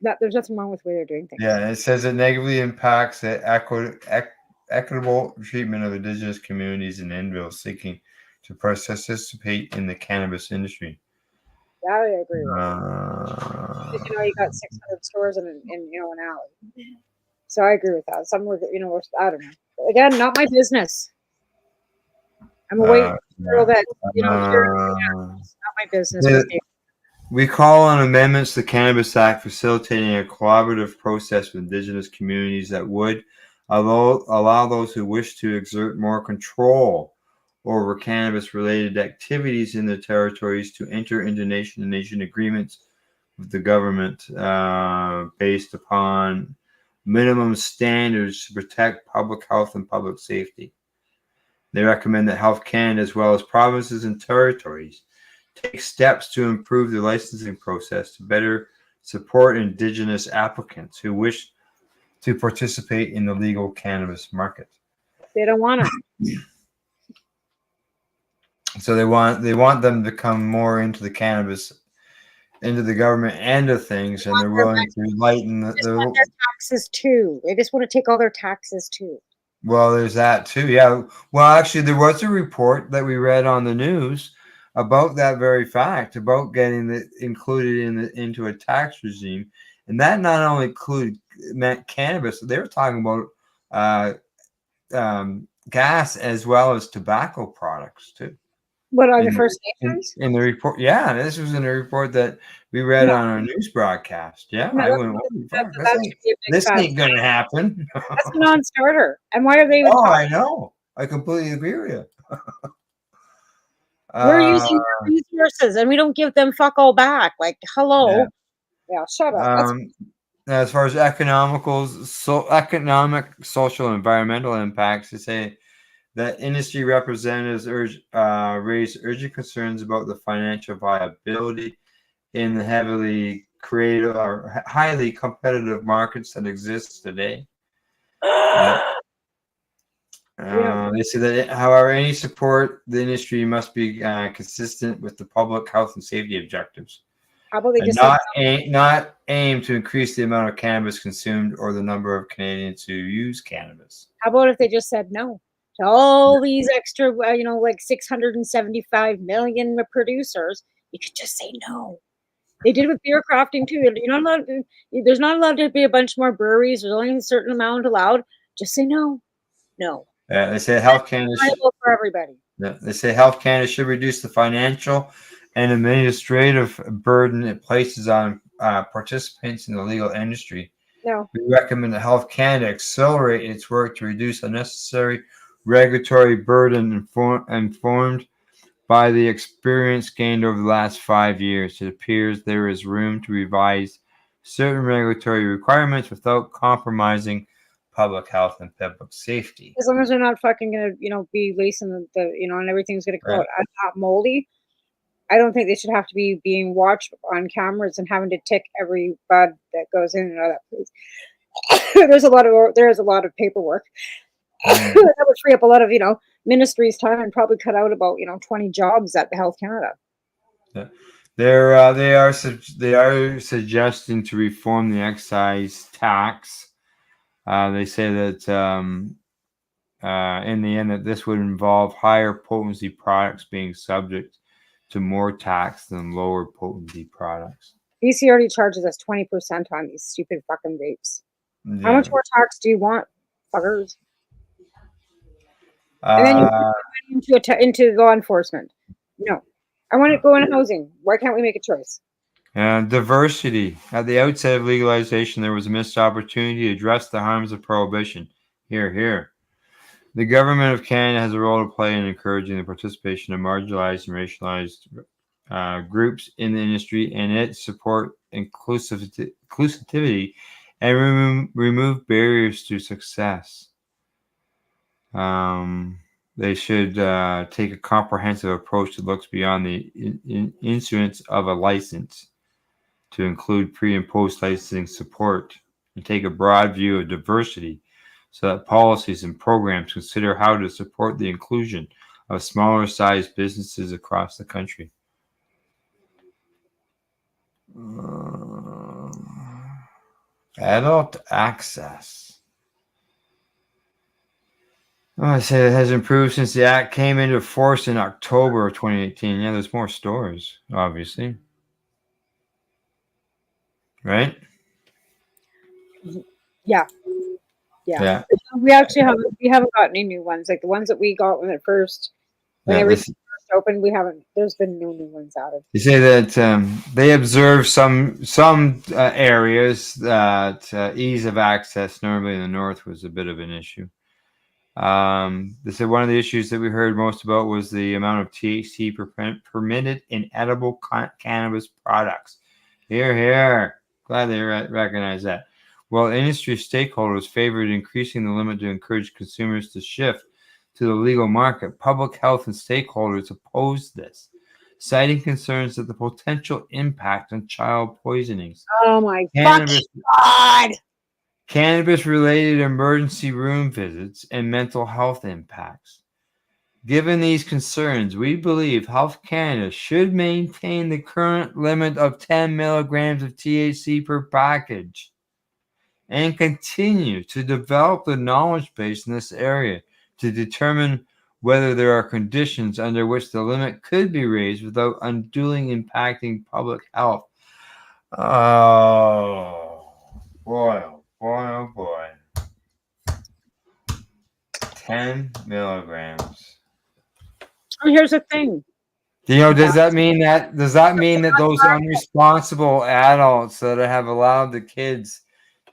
That there's nothing wrong with the way they're doing things. Yeah, it says it negatively impacts the equitable treatment of Indigenous communities and individuals seeking to participate in the cannabis industry. Yeah, I agree with because, you got 600 stores in an alley. So I agree with that. Some were, I don't know. Again, not my business. I'm a white girl that, it's not my business. We call on amendments to the Cannabis Act facilitating a collaborative process with Indigenous communities that would allow those who wish to exert more control over cannabis-related activities in their territories to enter into nation-to-nation agreements with the government based upon minimum standards to protect public health and public safety. They recommend that Health Canada, as well as provinces and territories, take steps to improve the licensing process to better support Indigenous applicants who wish to participate in the legal cannabis market. They don't want to. So they want them to come more into the cannabis, into the government end of things, and they're willing to lighten their taxes too. They just want to take all their taxes too. Well, there's that too. Yeah. Well, actually, there was a report that we read on the news about that very fact, about getting it included into a tax regime, and that not only meant cannabis. They were talking about gas as well as tobacco products too. What are the First Nations? In the report, yeah, this was in a report that we read on our news broadcast. Yeah, I went, this ain't gonna happen. That's a non-starter. And why are they? I know. I completely agree with you. We're using their resources, and we don't give them fuck all back. Like, hello, yeah, shut up. As far as economic, social, and environmental impacts, they say that industry representatives raised urgent concerns about the financial viability in the heavily creative or highly competitive markets that exist today. They say that, however, any support the industry must be consistent with the public health and safety objectives. How about they just not aim to increase the amount of cannabis consumed or the number of Canadians who use cannabis? How about if they just said no to all these extra, like 675 million producers? You could just say no. They did with beer crafting too. You're not allowed. There's not allowed to be a bunch more breweries. There's only a certain amount allowed. Just say no. No. They say Health Canada for everybody. They say Health Canada should reduce the financial and administrative burden it places on participants in the legal industry. No. We recommend that Health Canada accelerate its work to reduce unnecessary regulatory burden informed by the experience gained over the last 5 years. It appears there is room to revise certain regulatory requirements without compromising public health and public safety. As long as they're not fucking gonna, be lacing and everything's gonna go out not moldy. I don't think they should have to be being watched on cameras and having to tick every bud that goes in and out of that place. There is a lot of paperwork. That would free up a lot of ministry's time and probably cut out about 20 jobs at the Health Canada. Yeah. They are suggesting to reform the excise tax. They say that in the end that this would involve higher potency products being subject to more tax than lower potency products. BC already charges us 20% on these stupid fucking vapes. Yeah. How much more tax do you want, fuckers? And then you put into law enforcement. No, I want to go in housing. Why can't we make a choice? Diversity. At the outset of legalization, there was a missed opportunity to address the harms of prohibition. Here, here. The government of Canada has a role to play in encouraging the participation of marginalized and racialized groups in the industry, and it support inclusivity and remove barriers to success. They should take a comprehensive approach that looks beyond the issuance of a license to include pre and post licensing support and take a broad view of diversity so that policies and programs consider how to support the inclusion of smaller sized businesses across the country. Adult access. I say it has improved since the Act came into force in October of 2018. Yeah, there's more stores, obviously. Right? Yeah. We actually haven't got any new ones. Like the ones that we got when it first opened, there's been no new ones added. You say that they observe some areas that ease of access normally in the north was a bit of an issue. They said one of the issues that we heard most about was the amount of THC permitted in edible cannabis products. Here. Glad they recognize that. Well, industry stakeholders favored increasing the limit to encourage consumers to shift to the legal market. Public health and stakeholders opposed this, citing concerns that the potential impact on child poisonings. Oh my God! Cannabis-related emergency room visits and mental health impacts. Given these concerns, we believe Health Canada should maintain the current limit of 10 milligrams of THC per package and continue to develop the knowledge base in this area to determine whether there are conditions under which the limit could be raised without unduly impacting public health. Oh, boy. 10 milligrams. Here's the thing. Does that mean that those unresponsible adults that have allowed the kids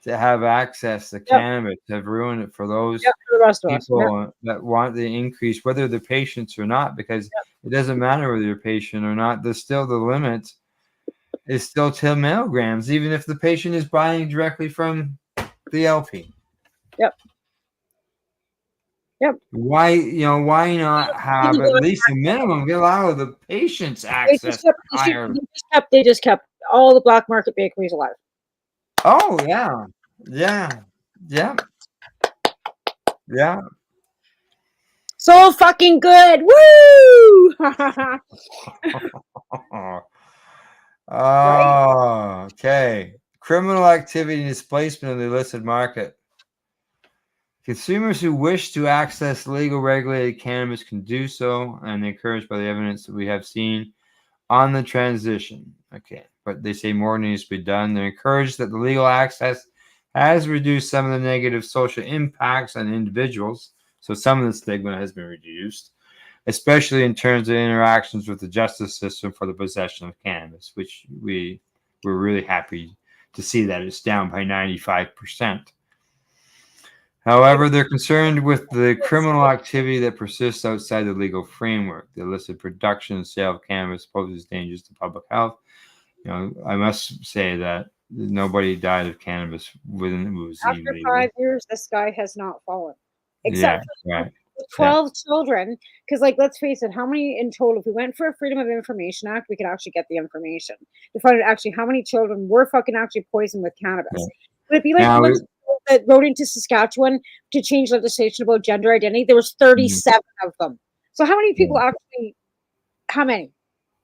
to have access to cannabis have ruined it for those for the rest of people that want the increase, whether they're patients or not, because it doesn't matter whether you're patient or not. There's still the limit is still 10 milligrams, even if the patient is buying directly from the LP. Yep. Why not have at least a minimum? Get allow the patients access. They just kept all the black market bakeries alive. Oh yeah. So fucking good. Woo! Oh, okay. Criminal activity and displacement of the illicit market. Consumers who wish to access legal regulated cannabis can do so, and they're encouraged by the evidence that we have seen on the transition. Okay, but they say more needs to be done. They're encouraged that the legal access has reduced some of the negative social impacts on individuals, so some of the stigma has been reduced, especially in terms of interactions with the justice system for the possession of cannabis, which we're really happy to see that it's down by 95%. However, they're concerned with the criminal activity that persists outside the legal framework. The illicit production and sale of cannabis poses dangers to public health. I must say that nobody died of cannabis when it was after illegal. 5 years. The sky has not fallen, except for 12 children. Because, let's face it, how many in total? If we went for a Freedom of Information Act, we could actually get the information to find out actually how many children were actually poisoned with cannabis. Yeah. Would it be like the ones that wrote into Saskatchewan to change legislation about gender identity? There was 37 of them. So how many people actually? How many?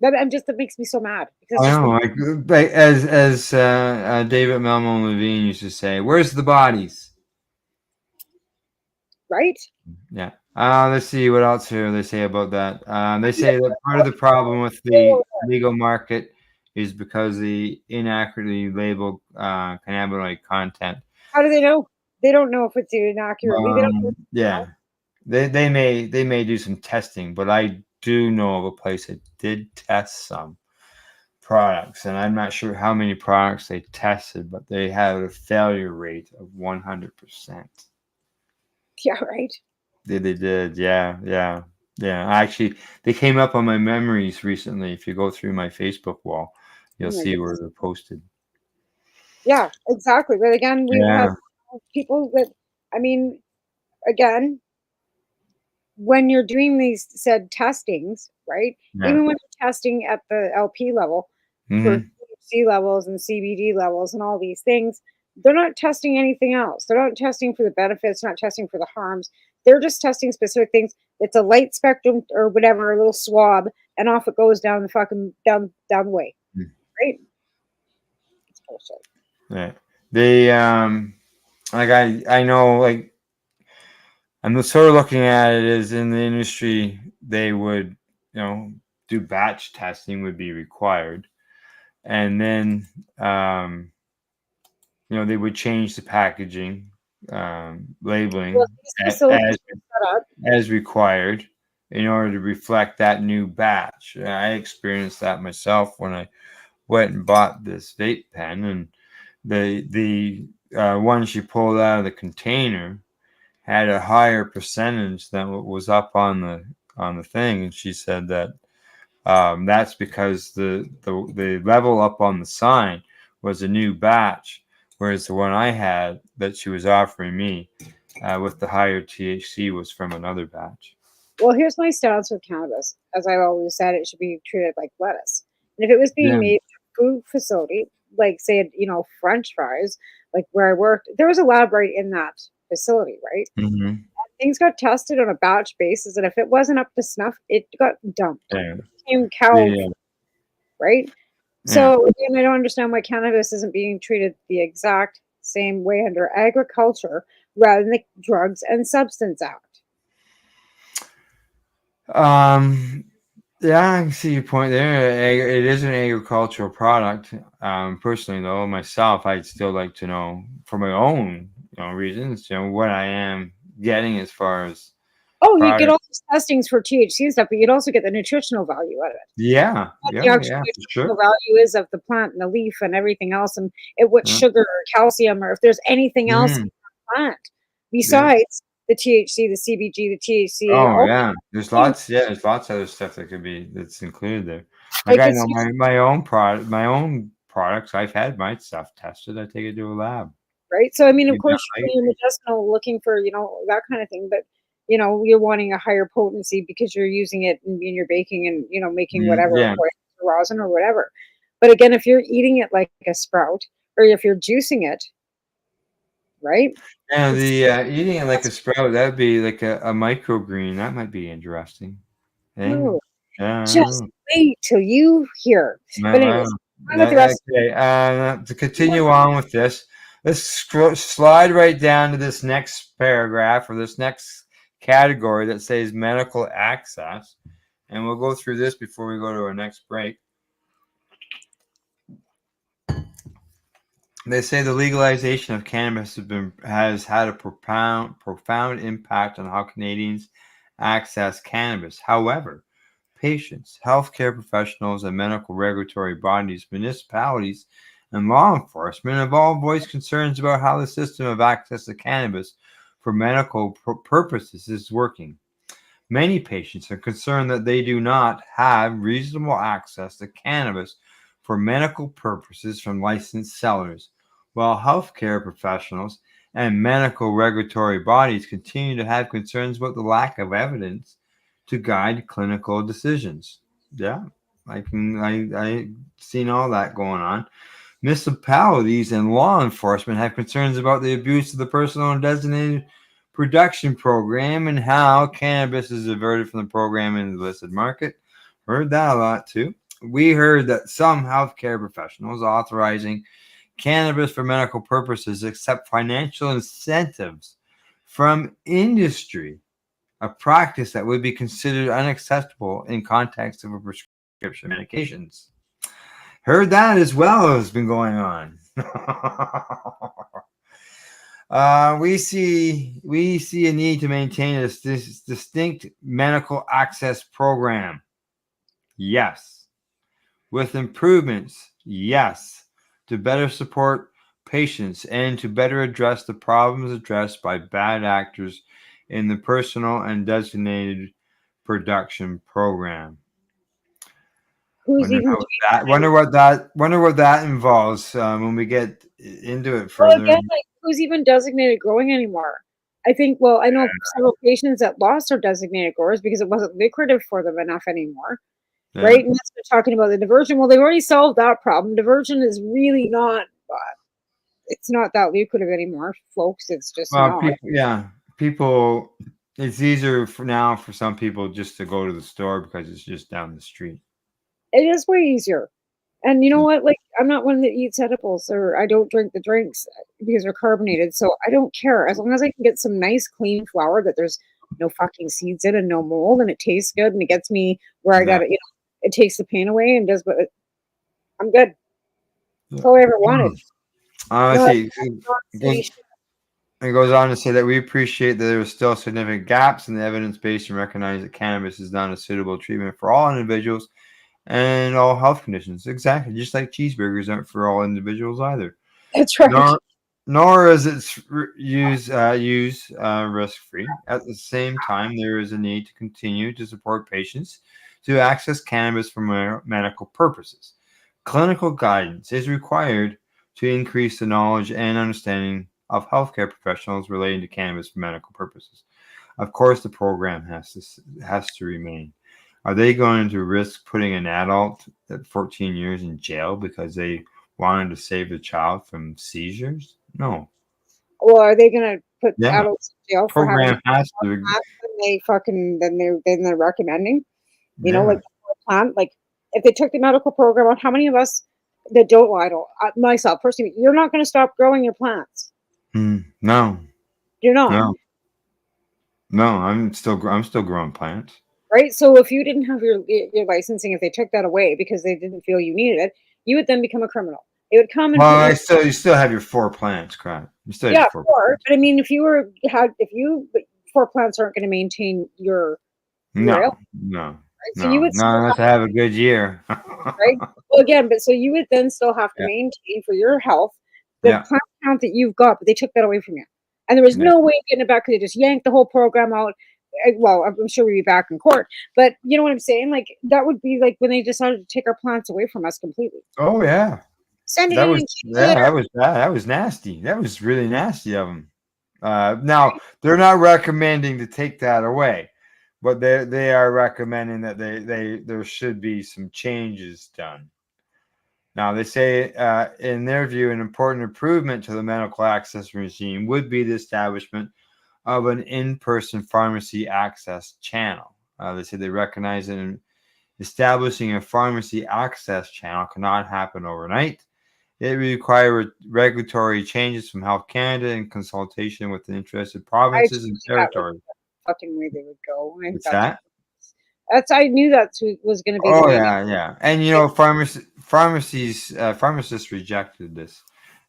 That makes me so mad. Because I know, as David Melmo Levine used to say, "Where's the bodies?" Right? Yeah. Let's see what else here they say about that. They say that part of the problem with the legal market is because the inaccurately labeled cannabinoid content. How do they know? They don't know if it's inaccurately. Yeah. they may do some testing, but I do know of a place that did test some products, and I'm not sure how many products they tested, but they had a failure rate of 100%. Yeah, right. They did, yeah. Actually, they came up on my memories recently. If you go through my Facebook wall, Oh you'll my see where goodness. they're posted. Yeah, exactly. But again, we have Yeah, people that, I mean, again, when you're doing these said testings, right? yeah. Even when you're testing at the LP level for Hmm. THC levels and CBD levels and all these things, they're not testing anything else. They're not testing for the benefits, not testing for the harms. They're just testing specific things. It's a light spectrum or whatever, a little swab, and off it goes down the fucking down the way, right? It's bullshit. Yeah. They like I know, like, I'm sort of looking at it as in the industry they would, do batch testing would be required, and then they would change the packaging, Well, labeling these facilities are set up. as required in order to reflect that new batch. I experienced that myself when I went and bought this vape pen, and the one she pulled out of the container had a higher percentage than what was up on the thing, and she said that that's because the level up on the sign was a new batch, whereas the one I had that she was offering me with the higher THC was from another batch. Well, here's my stance with cannabis. As I've always said, it should be treated like lettuce. And if it was being Yeah. made in a food facility, like say, French fries, like where I worked, there was a lab right in that facility, right? Hmm. Things got tested on a batch basis, and if it wasn't up to snuff, it got dumped. Yeah. It became cow, Yeah. right? Yeah. So again, I don't understand why cannabis isn't being treated the exact same way under agriculture rather than the Drugs and Substance Act. Yeah, I can see your point there. It is an agricultural product. Personally, though, myself, I'd still like to know for my own, reasons, what I am getting as far as Oh, you get product. all these testings for THC and stuff, but you'd also get the nutritional value out of it. Yeah, What the yeah, actual yeah, for nutritional sure. value is of the plant and the leaf and everything else, and what Yeah. sugar or calcium or if there's anything else in Mm, the plant yeah. besides the THC, the CBG, the THCA, Oh, all yeah. There's things, lots. Yeah, there's lots of other stuff that's included there. Like like I it's know my own products. I've had my stuff tested. I take it to a lab. right. So I mean, of You know, course, you're medicinal looking for that kind of thing, but you're wanting a higher potency because you're using it in your baking and making whatever yeah. rosin or whatever. But again, if you're eating it like a sprout or if you're juicing it, right? Yeah, It's the eating it like a sprout, that'd be like a microgreen. That might be interesting. Hey? oh, Yeah, I don't just know. wait till you hear. But anyways, Wow. on with the rest. Okay, to continue on with this, let's slide right down to this next paragraph or this next category that says medical access. And we'll go through this before we go to our next break. They say the legalization of cannabis has had a profound impact on how Canadians access cannabis. However, patients, healthcare professionals, and medical regulatory bodies, municipalities, and law enforcement have all voiced concerns about how the system of access to cannabis for medical purposes is working. Many patients are concerned that they do not have reasonable access to cannabis for medical purposes from licensed sellers, while healthcare professionals and medical regulatory bodies continue to have concerns about the lack of evidence to guide clinical decisions. Yeah, I seen all that going on. Municipalities and law enforcement have concerns about the abuse of the personal and designated production program and how cannabis is diverted from the program into the illicit market. Heard that a lot too. We heard that some healthcare professionals authorizing cannabis for medical purposes accept financial incentives from industry, a practice that would be considered unacceptable in context of a prescription medications. Heard that as well has been going on. We see we see a need to maintain this distinct medical access program. Yes. With improvements, yes, to better support patients and to better address the problems addressed by bad actors in the personal and designated production program. Who's even Wonder what that involves when we get into it well, further. again, like who's even designated growing anymore? I think. Well, I know several patients that lost their designated growers because it wasn't lucrative for them enough anymore. Yeah. Right? And that's what we're talking about the diversion. Well, they've already solved that problem. Diversion is really not. It's not that lucrative anymore, folks. It's just not. People. It's easier for some people just to go to the store because it's just down the street. It is way easier. And you know what? Like, I'm not one that eats edibles, or I don't drink the drinks because they're carbonated. So I don't care. As long as I can get some nice, clean flour that there's no fucking seeds in and no mold, and it tastes good, and it gets me where I got it. It takes the pain away and does what I'm good. That's all I ever wanted. It goes on to say that we appreciate that there are still significant gaps in the evidence base and recognize that cannabis is not a suitable treatment for all individuals and all health conditions. Exactly. Just like cheeseburgers aren't for all individuals either. That's right. Nor is its use risk-free. At the same time, there is a need to continue to support patients to access cannabis for medical purposes. Clinical guidance is required to increase the knowledge and understanding of healthcare professionals relating to cannabis for medical purposes. Of course, the program has to remain. Are they going to risk putting an adult at 14 years in jail because they wanted to save the child from seizures? No. Well, are they going to put adults in jail for having has to. Then they're recommending? You know, like plant, like if they took the medical program on, how many of us that don't? Well, I don't. Myself personally, you're not going to stop growing your plants. No. You're not. No, I'm still growing plants. Right. So if you didn't have your licensing, if they took that away because they didn't feel you needed it, you would then become a criminal. It would come and you still have your 4 plants, correct? You still have 4 plants. But I mean, if 4 plants aren't going to maintain your no. Right? So you would have to have a good year. Right. Well, again, but so you would then still have to maintain for your health the plant count that you've got, but they took that away from you, and there was no way of getting it back because they just yanked the whole program out. Well, I'm sure we'd be back in court, but you know what I'm saying? Like that would be like when they decided to take our plants away from us completely. Oh yeah, send it that in. That was nasty. That was really nasty of them. Now they're not recommending to take that away, but they are recommending that there should be some changes done. Now they say in their view, an important improvement to the medical access regime would be the establishment of an in-person pharmacy access channel. They say they recognize that establishing a pharmacy access channel cannot happen overnight. It requires regulatory changes from Health Canada in consultation with the interested provinces and territories. Fucking way they would go. What's that? I knew that was going to be. Oh yeah. And you know, pharmacists rejected this,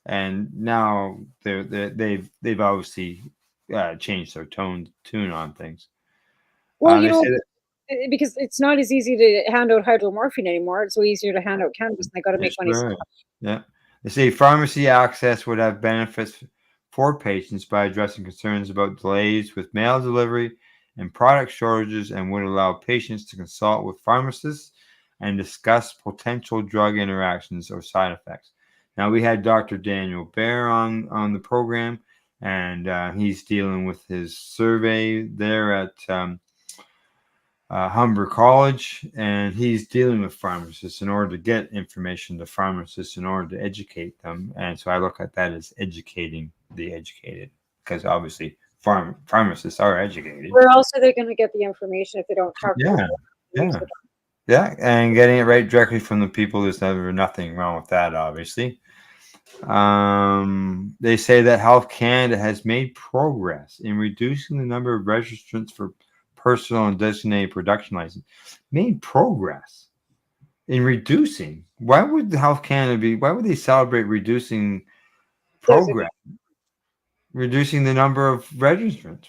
and now they've obviously changed their tune on things. Well, you know, because it's not as easy to hand out hydromorphine anymore. It's so easier to hand out cannabis, and they got to make money. Right. Yeah, they say pharmacy access would have benefits for patients by addressing concerns about delays with mail delivery and product shortages, and would allow patients to consult with pharmacists and discuss potential drug interactions or side effects. Now, we had Dr. Daniel Bear on the program, and he's dealing with his survey there at Humber College, and he's dealing with pharmacists in order to get information to pharmacists in order to educate them. And so I look at that as educating the educated, because obviously pharmacists are educated. Where else are they going to get the information if they don't talk to them? Yeah, and getting it right directly from the people, there's nothing wrong with that, obviously. They say that Health Canada has made progress in reducing the number of registrants for personal and designated production license. Made progress in reducing. Why would Health Canada why would they celebrate reducing progress? reducing the number of registrants.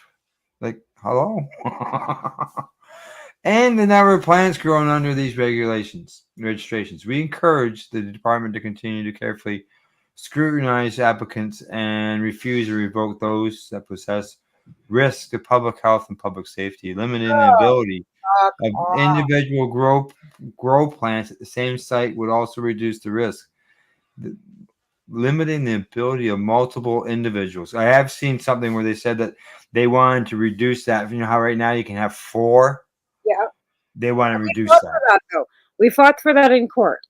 Like, hello. And the number of plants grown under these registrations. We encourage the department to continue to carefully scrutinize applicants and refuse or revoke those that possess risk to public health and public safety, limiting the ability of individual grow plants at the same site would also reduce the risk. Limiting the ability of multiple individuals. I have seen something where they said that they wanted to reduce that. You know how right now you can have 4? Yeah. They want to reduce that. For that though. We fought for that in court.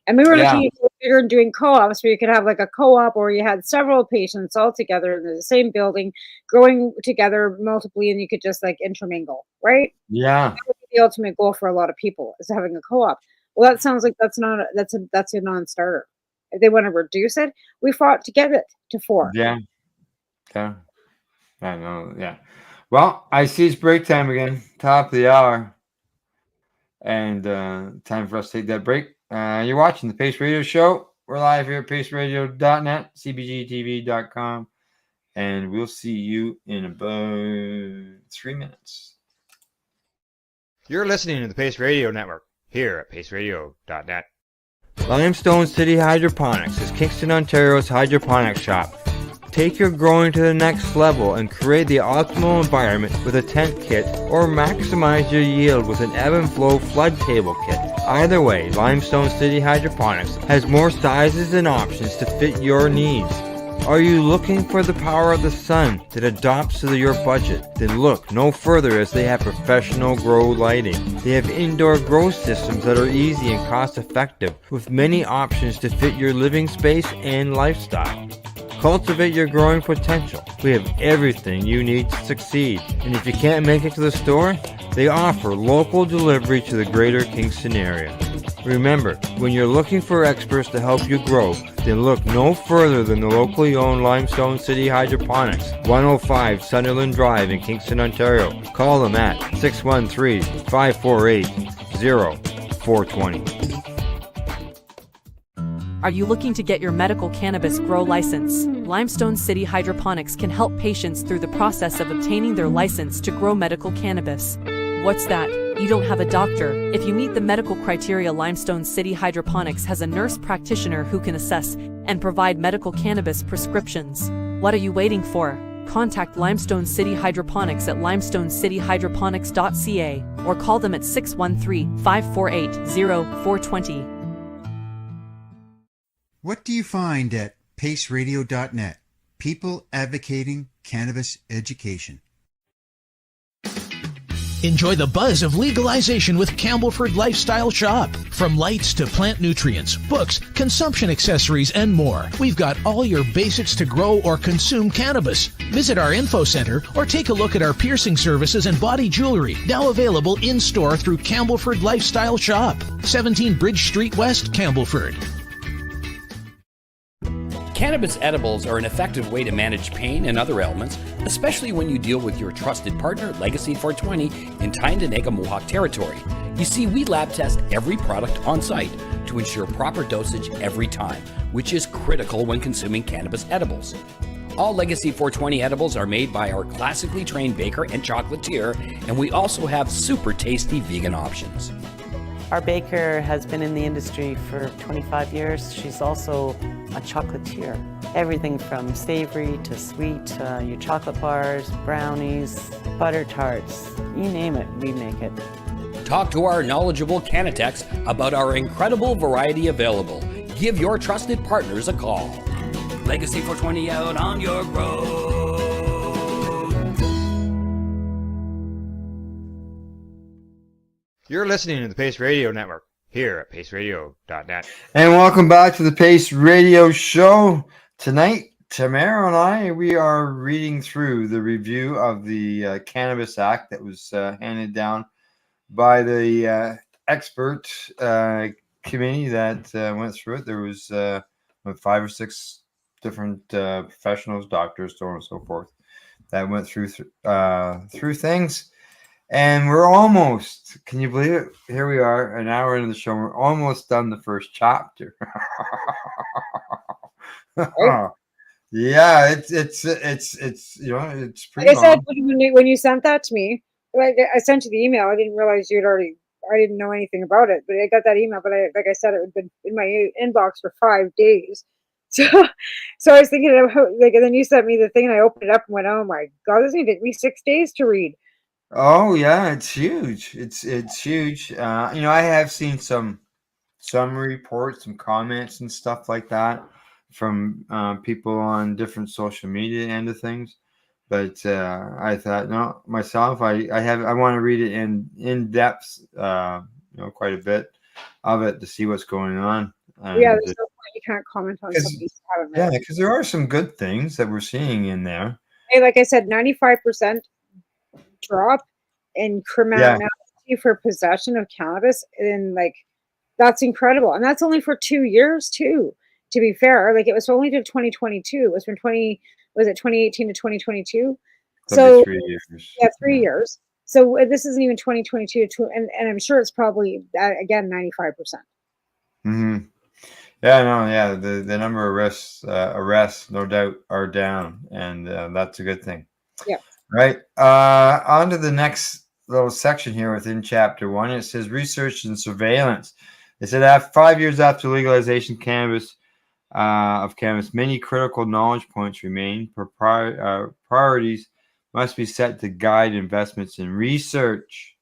And we were looking at bigger and doing co-ops where you could have like a co-op or you had several patients all together in the same building, growing together multiply, and you could just like intermingle, right? Yeah. That would be the ultimate goal for a lot of people is having a co-op. Well, that sounds like that's a non-starter. If they want to reduce it, we fought to get it to 4. Yeah. Yeah. I know. Yeah. Well, I see it's break time again, top of the hour. And time for us to take that break. You're watching the Pace Radio Show. We're live here at paceradio.net, cbgtv.com. And we'll see you in about 3 minutes. You're listening to the Pace Radio Network here at paceradio.net. Limestone City Hydroponics is Kingston, Ontario's hydroponics shop. Take your growing to the next level and create the optimal environment with a tent kit or maximize your yield with an ebb and flow flood table kit. Either way, Limestone City Hydroponics has more sizes and options to fit your needs. Are you looking for the power of the sun that adapts to your budget? Then look no further as they have professional grow lighting. They have indoor grow systems that are easy and cost effective with many options to fit your living space and lifestyle. Cultivate your growing potential. We have everything you need to succeed. And if you can't make it to the store, they offer local delivery to the greater Kingston area. Remember, when you're looking for experts to help you grow, then look no further than the locally owned Limestone City Hydroponics, 105 Sunderland Drive in Kingston, Ontario. Call them at 613-548-0420. Are you looking to get your medical cannabis grow license? Limestone City Hydroponics can help patients through the process of obtaining their license to grow medical cannabis. What's that? You don't have a doctor. If you meet the medical criteria, Limestone City Hydroponics has a nurse practitioner who can assess and provide medical cannabis prescriptions. What are you waiting for? Contact Limestone City Hydroponics at limestonecityhydroponics.ca or call them at 613-548-0420. What do you find at paceradio.net? People advocating cannabis education. Enjoy the buzz of legalization with Campbellford Lifestyle Shop. From lights to plant nutrients, books, consumption accessories, and more, we've got all your basics to grow or consume cannabis. Visit our info center or take a look at our piercing services and body jewelry, now available in-store through Campbellford Lifestyle Shop, 17 Bridge Street West, Campbellford. Cannabis edibles are an effective way to manage pain and other ailments, especially when you deal with your trusted partner, Legacy 420, in Tyendinaga Mohawk territory. You see, we lab test every product on site to ensure proper dosage every time, which is critical when consuming cannabis edibles. All Legacy 420 edibles are made by our classically trained baker and chocolatier, and we also have super tasty vegan options. Our baker has been in the industry for 25 years. She's also a chocolatier. Everything from savory to sweet, your chocolate bars, brownies, butter tarts, you name it, we make it. Talk to our knowledgeable Cannatex about our incredible variety available. Give your trusted partners a call. Legacy 420 out on your road. You're listening to the Pace Radio Network here at paceradio.net. And welcome back to the Pace Radio Show. Tonight, Tamara and I, we are reading through the review of the Cannabis Act that was handed down by the expert committee that went through it. There was 5 or 6 different professionals, doctors, so on and so forth, that went through things. And we're almost, can you believe it? Here we are, an hour into the show. We're almost done the first chapter. Yeah, it's you know, it's Like pretty I said, long. when you sent that to me, like I sent you the email. I didn't realize you'd already. I didn't know anything about it, but I got that email. But like I said, it had been in my inbox for 5 days. So, so I was thinking of like, and then you sent me the thing, and I opened it up and went, "Oh my god, this is gonna take me 6 days to read." Oh yeah, it's huge. It's huge. You know, I have seen some reports, some comments and stuff like that from people on different social media end of things. But I thought, no, myself, I want to read it in depth, you know, quite a bit of it to see what's going on. Yeah, And there's no point. You can't comment on because something you haven't yeah, read. because there are some good things that we're seeing in there. Hey, like I said, 95% drop in Yeah, criminality for possession of cannabis, and like that's incredible. And that's only for 2 years too. To be fair, like it was only to 2022. It was from 20, was it 2018 to 2022? that'd be So 3 years. yeah, three Yeah. years. So this isn't even 2022, and I'm sure it's probably again 95%. Hmm. Yeah, no, yeah. The number of arrests, no doubt, are down, and that's a good thing. Yeah. Right. On to the next little section here within chapter one. It says research and surveillance. It said after 5 years after legalization of cannabis, many critical knowledge points remain. Priorities must be set to guide investments in research,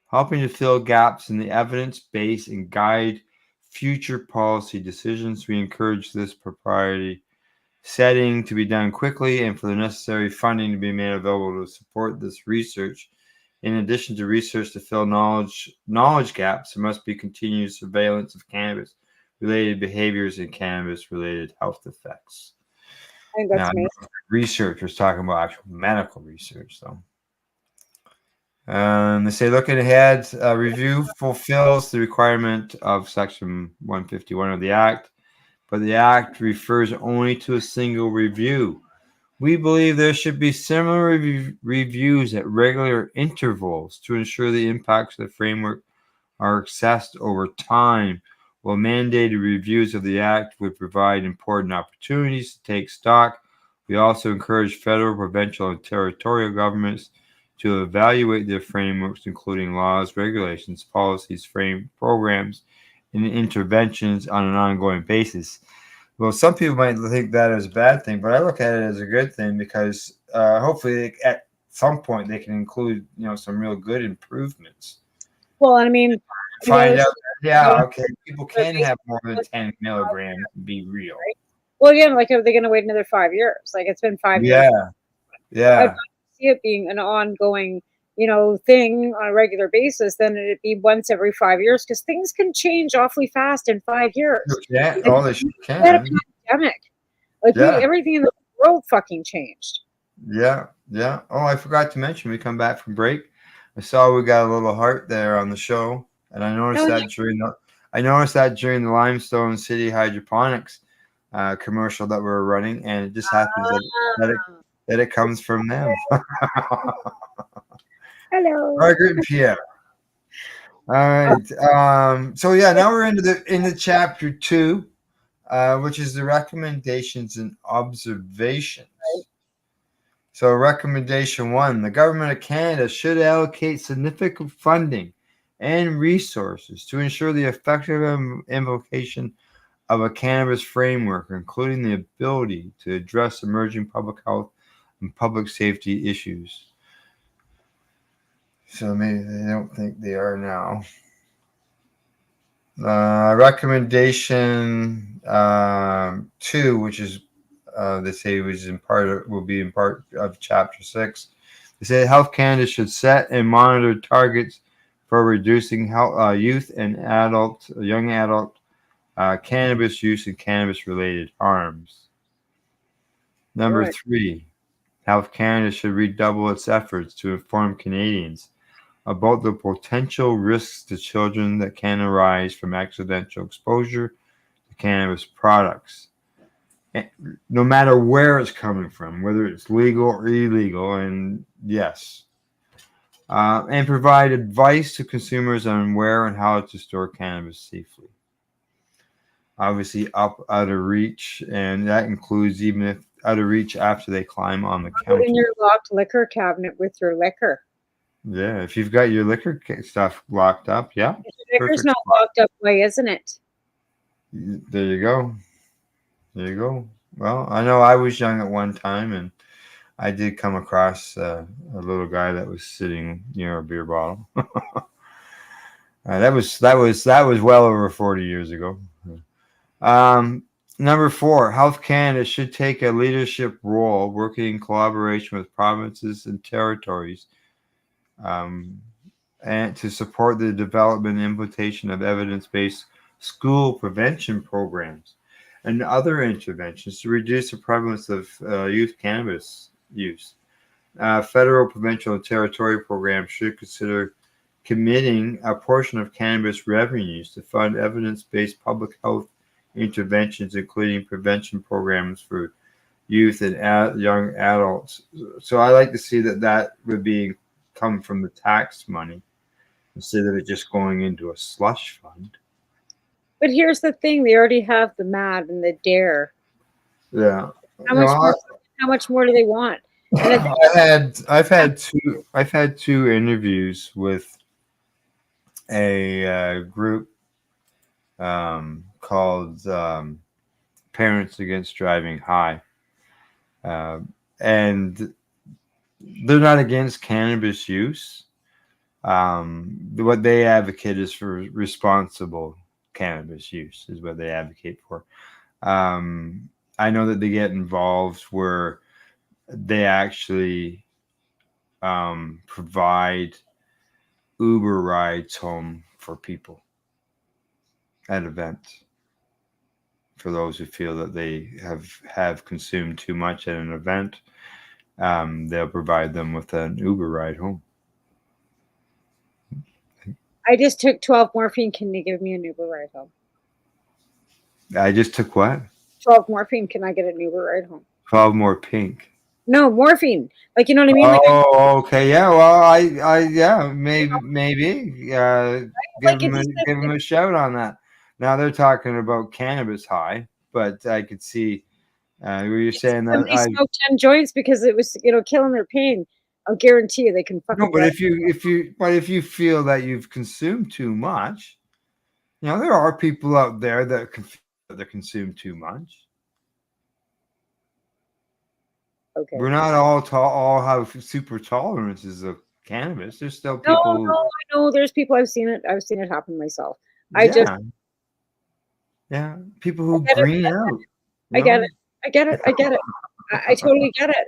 helping to fill gaps in the evidence base and guide future policy decisions. We encourage this priority setting to be done quickly and for the necessary funding to be made available to support this research. In addition to research to fill knowledge gaps, there must be continued surveillance of cannabis related behaviors and cannabis related health effects. I think Now, that's amazing. research was talking about actual medical research, though. They say looking ahead, review fulfills the requirement of Section 151 of the Act, but the Act refers only to a single review. We believe there should be similar reviews at regular intervals to ensure the impacts of the framework are assessed over time, while mandated reviews of the Act would provide important opportunities to take stock. We also encourage federal, provincial, and territorial governments to evaluate their frameworks, including laws, regulations, policies, programs, and interventions on an ongoing basis. Well, some people might think that is a bad thing, but I look at it as a good thing because hopefully at some point they can include, you know, some real good improvements. Well, I mean, Find out, yeah, okay, people can have more than 10 milligrams and be real. right? Well, again, like are they going to wait another 5 years? Like it's been 5 years. Yeah, I'd yeah. rather see it being an ongoing, thing on a regular basis than it be once every 5 years because things can change awfully fast in 5 years. Yeah, Like, oh, they we had a can. pandemic. Like Yeah, everything in the world fucking changed. yeah, yeah. Oh, I forgot to mention, we come back from break. I saw we got a little heart there on the show, and I noticed Oh, that during the Limestone City Hydroponics commercial that we're running, and it just happens that it comes from them. hello. Margaret and Pierre. All right. So yeah, now we're into chapter 2, which is the recommendations and observations. So recommendation 1, the government of Canada should allocate significant funding and resources to ensure the effective implementation of a cannabis framework, including the ability to address emerging public health and public safety issues. So maybe they don't think they are now. Recommendation 2, which is they say will be in part of chapter 6. They say Health Canada should set and monitor targets for reducing youth and young adult cannabis use and cannabis-related harms. Number 3, Health Canada should redouble its efforts to inform Canadians about the potential risks to children that can arise from accidental exposure to cannabis products, no matter where it's coming from, whether it's legal or illegal, and yes. And provide advice to consumers on where and how to store cannabis safely. obviously up out of reach, and that includes even if out of reach after they climb on the counter. In your locked liquor cabinet with your liquor. Yeah, if you've got your liquor stuff locked up, yeah. If your liquor's not locked up, why isn't it? There you go. There you go. Well, I know I was young at one time, and I did come across a little guy that was sitting near a beer bottle. That was well over 40 years ago. Number 4, Health Canada should take a leadership role, working in collaboration with provinces and territories, and to support the development and implementation of evidence-based school prevention programs and other interventions to reduce the prevalence of youth cannabis use. Federal, provincial, and territorial programs should consider committing a portion of cannabis revenues to fund evidence-based public health interventions, including prevention programs for youth and young adults. So I like to see that would come from the tax money instead of it just going into a slush fund. But here's the thing: they already have the MAD and the DARE. Yeah. How much more do they want? And I've had two interviews with a group called Parents Against Driving High, and they're not against cannabis use. What they advocate is for responsible cannabis use, is what they advocate for. I know that they get involved where they actually provide Uber rides home for people at events, for those who feel that they have consumed too much at an event. They'll provide them with an Uber ride home. I just took 12 morphine. Can you give me an Uber ride home? I just took what? 12 morphine. Can I get an Uber ride home? 12 more pink. No, morphine. Like, you know what I mean? Okay. Yeah. Well, yeah, maybe. Give them a shout on that. Now they're talking about cannabis high, but I could see where you're saying that I smoked 10 joints because it was, killing their pain. I'll guarantee you they can fucking. No, but if you feel that you've consumed too much, there are people out there that consume too much. Okay. We're not all have super tolerances of cannabis. There's still people. No, I know there's people. I've seen it happen myself. People who green out. I get it. I totally get it.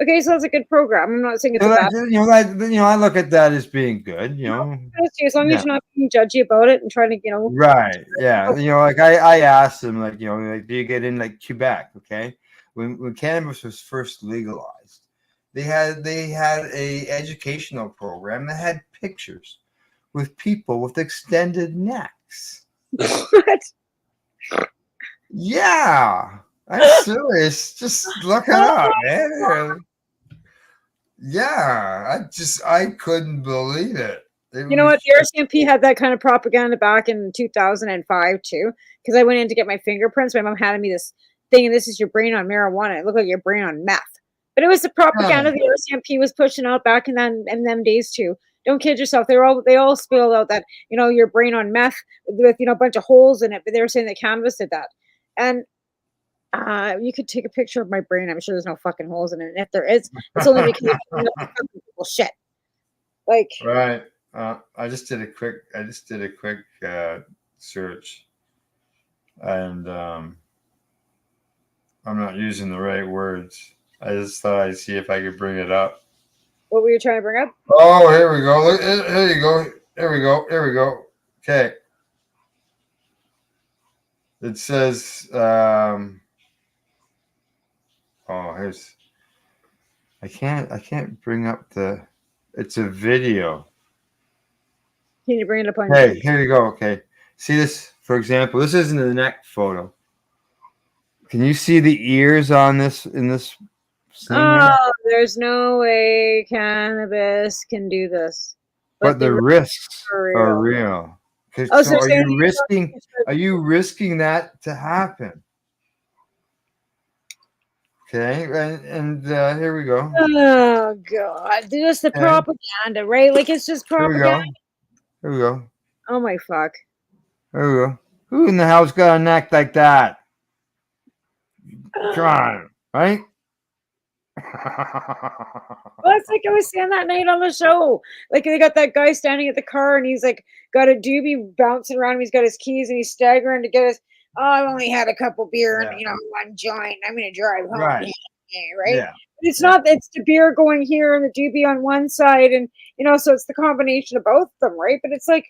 Okay, so that's a good program. I'm not saying it's a bad. I look at that as being good. As long as you're not being judgy about it and trying to, Right. Yeah. Like I asked them, like, do you get in like Quebec? Okay. When cannabis was first legalized, they had a educational program that had pictures with people with extended necks. What? Yeah, I'm serious. Just look it up, man. Yeah, I couldn't believe it. You know what? The RCMP had that kind of propaganda back in 2005 too, because I went in to get my fingerprints. My mom handed me this thing, and this is your brain on marijuana. It looked like your brain on meth, but it was the propaganda the RCMP was pushing out back in them days too. Don't kid yourself. They all spilled out that your brain on meth with a bunch of holes in it, but they were saying that cannabis did that, and you could take a picture of my brain. I'm sure there's no fucking holes in it. And if there is, it's only because of shit. Like right. I just did a quick search, and I'm not using the right words. I just thought I'd see if I could bring it up. What were you trying to bring up? Oh, here we go. Here you go. Here we go. Okay. It says, here's. I can't bring up it's a video. Can you bring it up on? Hey, here you go. Okay. See this, for example. This isn't the neck photo. Can you see the ears on this in this? There's no way cannabis can do this. But the risks are real. Oh, So so are saying you risking? Are you risking that to happen? Okay, and here we go. Oh God, just the Okay, propaganda, right? Like it's just here we propaganda. go. Here we go. Oh my fuck. Here we go. Who in the hell's got a neck like that? Come on, right? Well, it's like I was saying that night on the show. Like they got that guy standing at the car and he's like got a doobie bouncing around him. He's got his keys and he's staggering to get his. Oh, I've only had a couple beer and Yeah. one joint. I'm gonna drive home. Right. Yeah, right. Yeah. But it's not. It's the beer going here and the doobie on one side, and so it's the combination of both of them, right? But it's like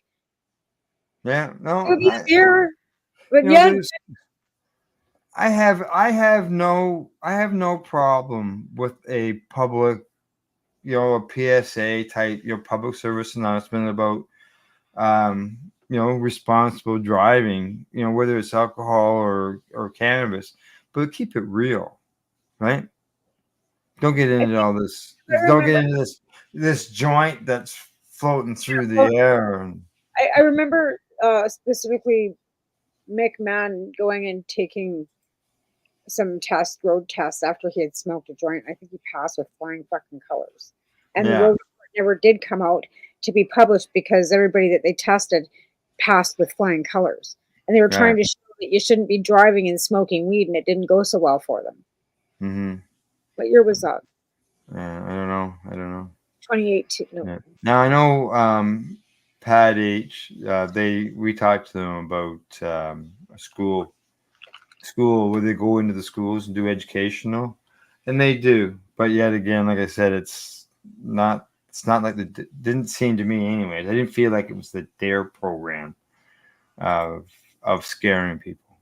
Yeah. No. doobie beer, but You know, yeah, I have no problem with a public, a PSA type, public service announcement about, responsible driving, whether it's alcohol or cannabis, but keep it real, right? Don't get into all this. I Don't get remember. into this joint that's floating through the air. And, I remember specifically Mick Mann going and taking some road tests after he had smoked a joint. I think he passed with flying fucking colors. And the road report never did come out to be published because everybody that they tested passed with flying colors. And they were trying to show that you shouldn't be driving and smoking weed, and it didn't go so well for them. mm-hmm. What year was that? I don't know. 2018. No. Yeah. Now I know Pat H. We talked to them about a school where they go into the schools and do educational, and they do. But yet again, like I said, it's not like didn't seem to me anyways. I didn't feel like it was the DARE program of scaring people.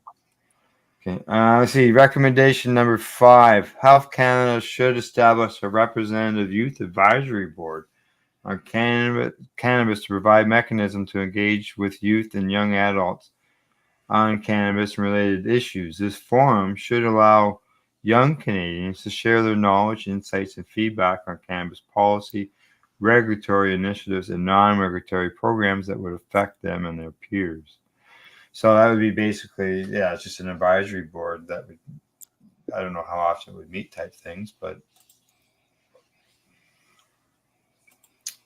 Okay, let's see. Recommendation number 5: Health Canada should establish a representative youth advisory board on cannabis to provide mechanism to engage with youth and young adults on cannabis and related issues. This forum should allow young Canadians to share their knowledge, insights, and feedback on cannabis policy, regulatory initiatives, and non-regulatory programs that would affect them and their peers. So that would be basically, it's just an advisory board that would, I don't know how often it would meet type things, but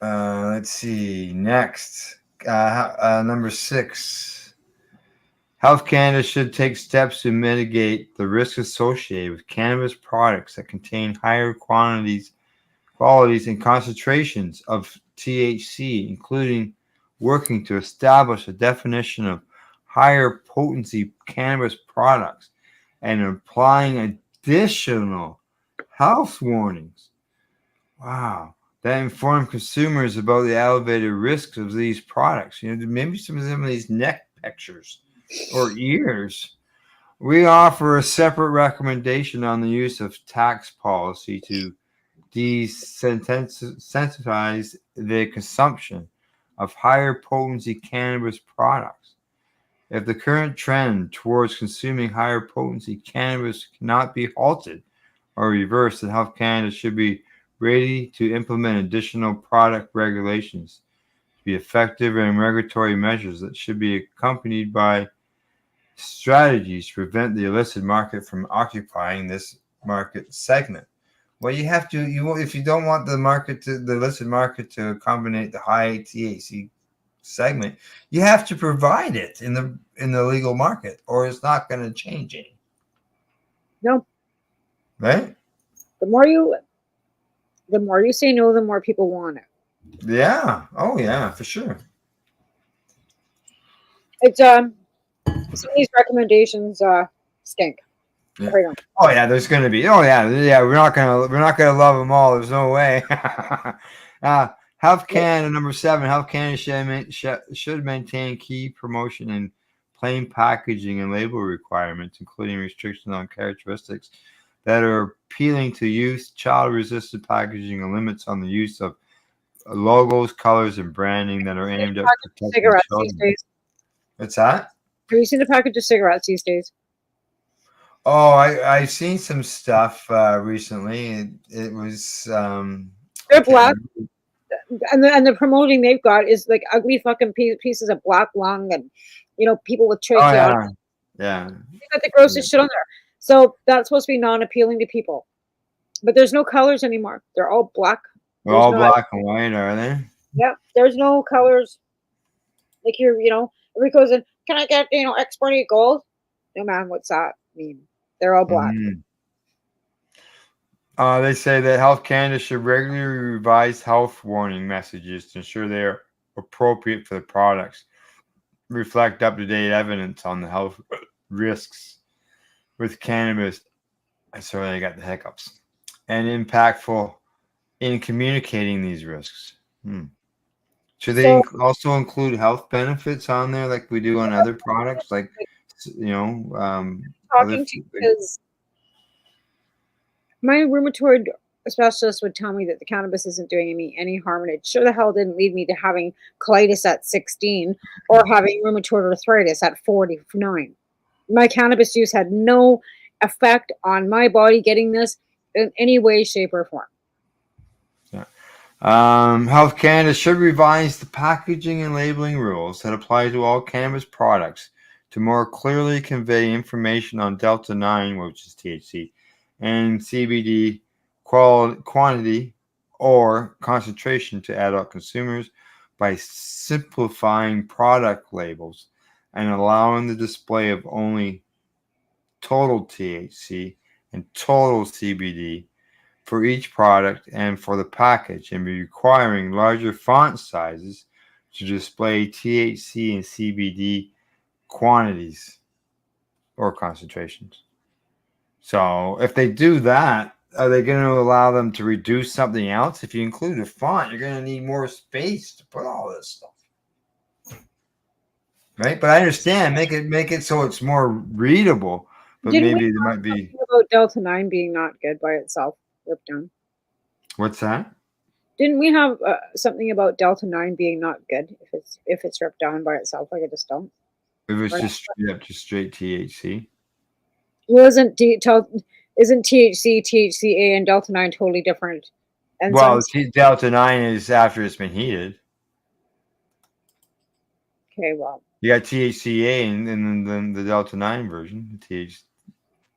let's see. Next, number 6. Health Canada should take steps to mitigate the risks associated with cannabis products that contain higher qualities and concentrations of THC, including working to establish a definition of higher potency cannabis products and applying additional health warnings. Wow. That inform consumers about the elevated risks of these products. Maybe some of these neck pictures or ears. We offer a separate recommendation on the use of tax policy to desensitize the consumption of higher potency cannabis products. If the current trend towards consuming higher potency cannabis cannot be halted or reversed, then Health Canada should be ready to implement additional product regulations to be effective and regulatory measures that should be accompanied by strategies to prevent the illicit market from occupying this market segment. Well, you have to. If you don't want the illicit market to accommodate the high THC segment, you have to provide it in the legal market, or it's not going to change any. No. Right? The more you say no, the more people want it. Yeah. Oh, yeah, for sure. It's some of these recommendations stink. Yeah. Oh yeah, there's going to be. Oh yeah. We're not gonna love them all. There's no way. Health Canada number 7. Health Canada should maintain key promotion and plain packaging and label requirements, including restrictions on characteristics that are appealing to youth, child-resistant packaging, and limits on the use of logos, colors, and branding that are aimed at protecting cigarettes children. these days. What's that? Have you seen the package of cigarettes these days? Oh, I've seen some stuff recently. It was they're black. and the promoting they've got is like ugly fucking pieces of black lung and people with Oh tracheotomy. yeah. They got the grossest shit on there. So that's supposed to be non-appealing to people. But there's no colors anymore. They're all black. They're all black and white, are they? Yeah, there's no colors. Like everybody goes in, can I get, exported gold? No, man, what's that mean? They're all black. They say that Health Canada should regularly revise health warning messages to ensure they are appropriate for the products, reflect up-to-date evidence on the health risks with cannabis. Sorry, I got the hiccups. And impactful in communicating these risks. Should they also include health benefits on there like we do on other products? Like, talking to you because my rheumatoid specialist would tell me that the cannabis isn't doing me any harm, and it sure the hell didn't lead me to having colitis at 16 or having rheumatoid arthritis at 49. My cannabis use had no effect on my body getting this in any way, shape, or form. Health Canada should revise the packaging and labeling rules that apply to all cannabis products to more clearly convey information on Delta 9, which is THC, and CBD quantity or concentration to adult consumers by simplifying product labels and allowing the display of only total THC and total CBD for each product and for the package, and requiring larger font sizes to display THC and CBD quantities or concentrations. So if they do that, are they going to allow them to reduce something else? If you include a font, you're going to need more space to put all this stuff. Right? But I understand, make it so it's more readable, but maybe there might be about Delta 9 being not good by itself. Ripped down. What's that? Didn't we have something about Delta 9 being not good if it's ripped down by itself? Like, I just don't. If it's just straight THC. Well, isn't THC, THCA, and Delta 9 totally different? And well, Delta 9 is after it's been heated. Okay, well. You got THCA and then the Delta 9 version.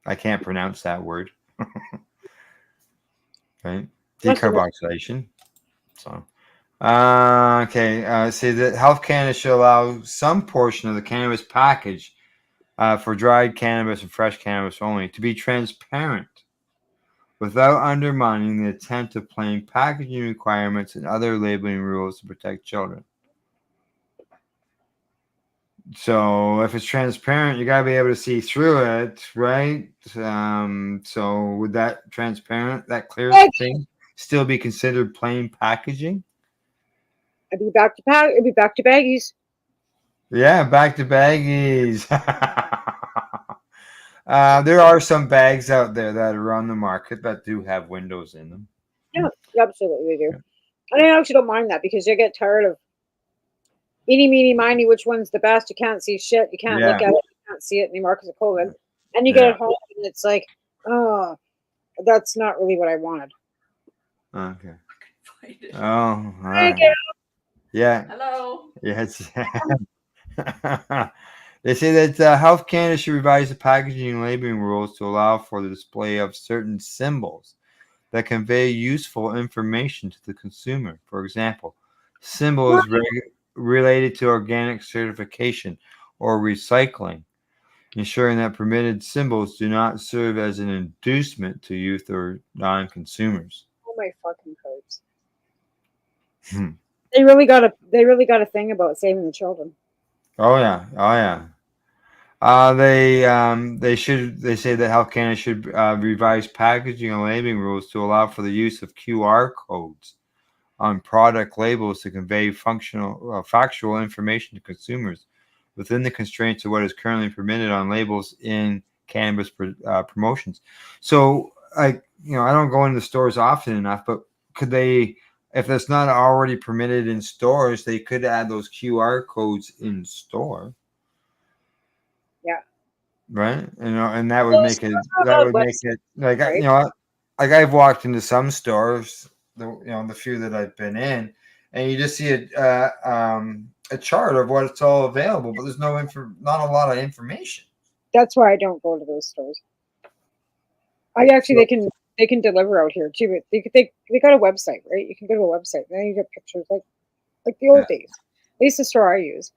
I can't pronounce that word. Right? Decarboxylation. So, say that Health Canada should allow some portion of the cannabis package for dried cannabis and fresh cannabis only to be transparent without undermining the intent of plain packaging requirements and other labeling rules to protect children. So if it's transparent, you got to be able to see through it, right? So would that clear thing still be considered plain packaging? It'd be back to baggies. Yeah, back to baggies. There are some bags out there that are on the market that do have windows in them. Yeah, absolutely they do. And I actually don't mind that because you get tired of eeny, meeny, miny, which one's the best. You can't see shit. You can't look at it. You can't see it anymore because of COVID. And you get it home and it's like, oh, that's not really what I wanted. Okay. Oh, all right. Yeah. Hello. Yes. They say that Health Canada should revise the packaging and labeling rules to allow for the display of certain symbols that convey useful information to the consumer. For example, symbols related to organic certification or recycling, ensuring that permitted symbols do not serve as an inducement to youth or non-consumers. Oh my fucking codes. They really got a thing about saving the children. Oh yeah. They say that Health Canada should revise packaging and labeling rules to allow for the use of QR codes on product labels to convey factual information to consumers within the constraints of what is currently permitted on labels in cannabis promotions. So, I don't go into stores often enough, but could they, if that's not already permitted in stores, they could add those QR codes in store. Yeah. Right. And that would make it. That would make it like I've walked into some stores. The few that I've been in, and you just see a chart of what's all available, but there's not a lot of information. That's why I don't go to those stores. They can deliver out here too, but they got a website, right? You can go to a website, then you get pictures like the old days. At least the store I use.